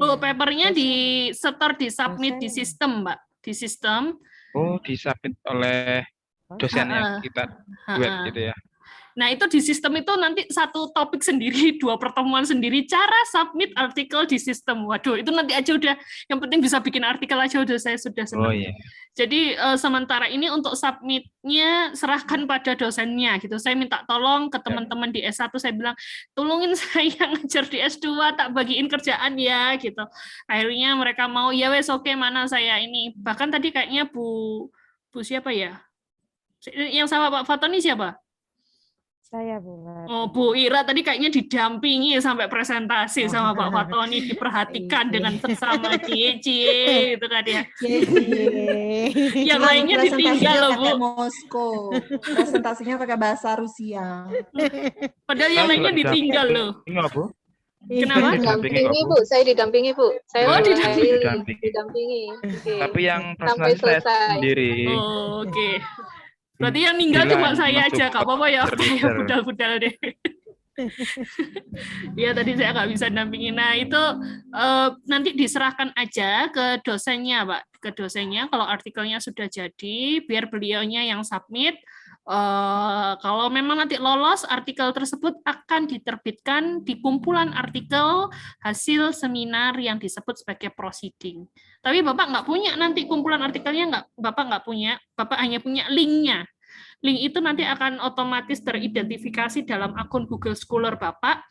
Bu, papernya di setor, di submit di sistem, Mbak, di sistem. Oh, disubmit oleh dosen yang kita web gitu ya? Nah, itu di sistem itu nanti satu topik sendiri, 2 pertemuan sendiri, cara submit artikel di sistem. Waduh, itu nanti aja udah, yang penting bisa bikin artikel aja udah saya sudah senang. Oh iya. Jadi sementara ini untuk submitnya serahkan pada dosennya gitu. Saya minta tolong ke teman-teman di S1, saya bilang, tolongin saya ngajar di S2, tak bagiin kerjaan ya gitu. Akhirnya mereka mau, ya wes oke, mana saya ini. Bahkan tadi kayaknya Bu siapa ya? Yang sama Pak Fatoni siapa? Saya Bu. Oh, Bu Ira tadi kayaknya didampingi sampai presentasi sama Pak Fatoni, diperhatikan dengan seksama cie gitu kan ya. Yang lainnya ditinggal loh, Bu. Moskow. Presentasinya pakai bahasa Rusia. Padahal yang lainnya ditinggal loh. Enggak Bu? Kenapa? Didampingi Bu, saya didampingi Bu. Saya Oh, didampingi. Oke. Tapi yang Sampai presentasi saya selesai. sendiri. Oh, oke. Berarti yang ninggal Gila, cuma saya aja, masuk Kak apa-apa ya, produser. saya budal-budal deh. Ya tadi saya nggak bisa dampingin. Nah itu nanti diserahkan aja ke dosennya, Pak, ke dosennya kalau artikelnya sudah jadi, biar beliaunya yang submit. Kalau memang nanti lolos, artikel tersebut akan diterbitkan di kumpulan artikel hasil seminar yang disebut sebagai proceeding. Tapi Bapak nggak punya nanti kumpulan artikelnya, Bapak nggak punya, Bapak hanya punya linknya. Link itu nanti akan otomatis teridentifikasi dalam akun Google Scholar Bapak.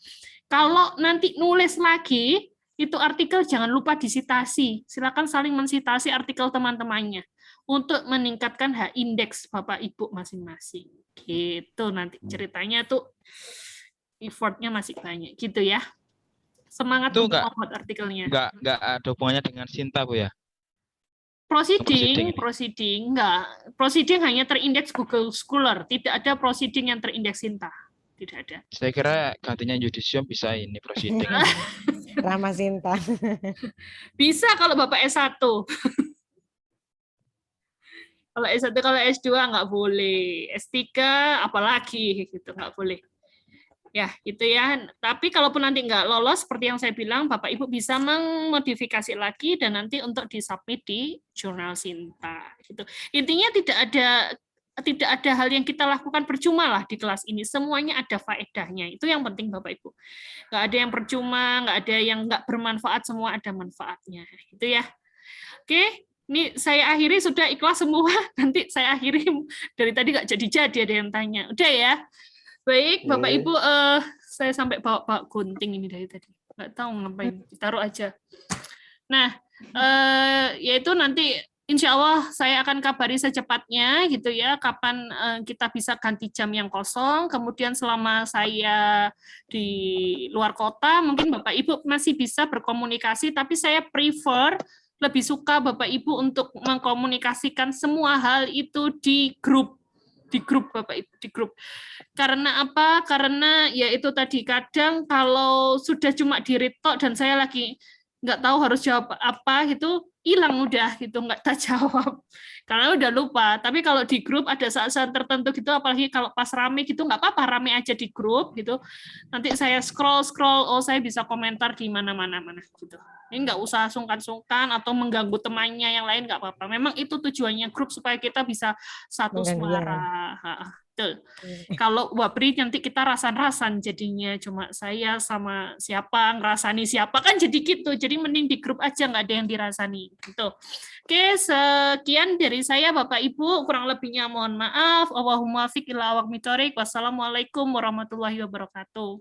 Kalau nanti nulis lagi, itu artikel jangan lupa disitasi. Silakan saling mensitasi artikel teman-temannya untuk meningkatkan H-index Bapak Ibu masing-masing. Gitu nanti ceritanya tuh effort-nya masih banyak gitu ya. Semangat Itu untuk enggak- membuat artikelnya. Enggak ada hubungannya dengan Sinta Bu ya? Proceeding Proceeding. enggak. Proceeding hanya terindeks Google Scholar, tidak ada proceeding yang terindeks Sinta. Tidak ada. Saya kira gantinya Yudisium bisa ini proceeding. Rama Sinta. Bisa kalau Bapak S1. Kalau S1, kalau S2 nggak boleh. S3 apalagi gitu, nggak boleh. Ya, gitu ya. Tapi kalaupun nanti nggak lolos, seperti yang saya bilang, Bapak Ibu bisa memodifikasi lagi dan nanti untuk disubmit di Jurnal Sinta. Gitu. Intinya tidak ada hal yang kita lakukan percuma lah di kelas ini. Semuanya ada faedahnya. Itu yang penting Bapak Ibu. Nggak ada yang percuma, nggak ada yang nggak bermanfaat, semua ada manfaatnya. Gitu ya. Oke, ini saya akhiri, sudah ikhlas semua. Nanti saya akhiri, dari tadi nggak jadi-jadi ada yang tanya. Udah ya. Baik, Bapak Ibu, saya sampai bawa gunting ini dari tadi. Nggak tahu ngapain, ditaruh aja. Nah, yaitu nanti insya Allah saya akan kabari secepatnya gitu ya, kapan kita bisa ganti jam yang kosong. Kemudian selama saya di luar kota, mungkin Bapak Ibu masih bisa berkomunikasi, tapi saya prefer, lebih suka Bapak Ibu untuk mengkomunikasikan semua hal itu di grup di grup Bapak Ibu, di grup. Karena apa? Karena ya itu tadi, kadang kalau sudah cuma di read tok dan saya lagi nggak tahu harus jawab apa gitu, hilang udah gitu, nggak tak jawab karena udah lupa. Tapi kalau di grup ada saat-saat tertentu gitu, apalagi kalau pas rame gitu, nggak apa-apa, rame aja di grup gitu, nanti saya scroll, oh saya bisa komentar di mana-mana gitu. Ini nggak usah sungkan-sungkan atau mengganggu temannya yang lain, nggak apa-apa. Memang itu tujuannya grup, supaya kita bisa satu suara. Betul. Kalau Wapri nanti kita rasan-rasan jadinya, cuma saya sama siapa ngerasani siapa kan jadi gitu. Jadi mending di grup aja, nggak ada yang dirasani gitu. Oke, sekian dari saya Bapak Ibu, kurang lebihnya mohon maaf. Allahumma fiq ila awaq mitorik. Wassalamualaikum warahmatullahi wabarakatuh.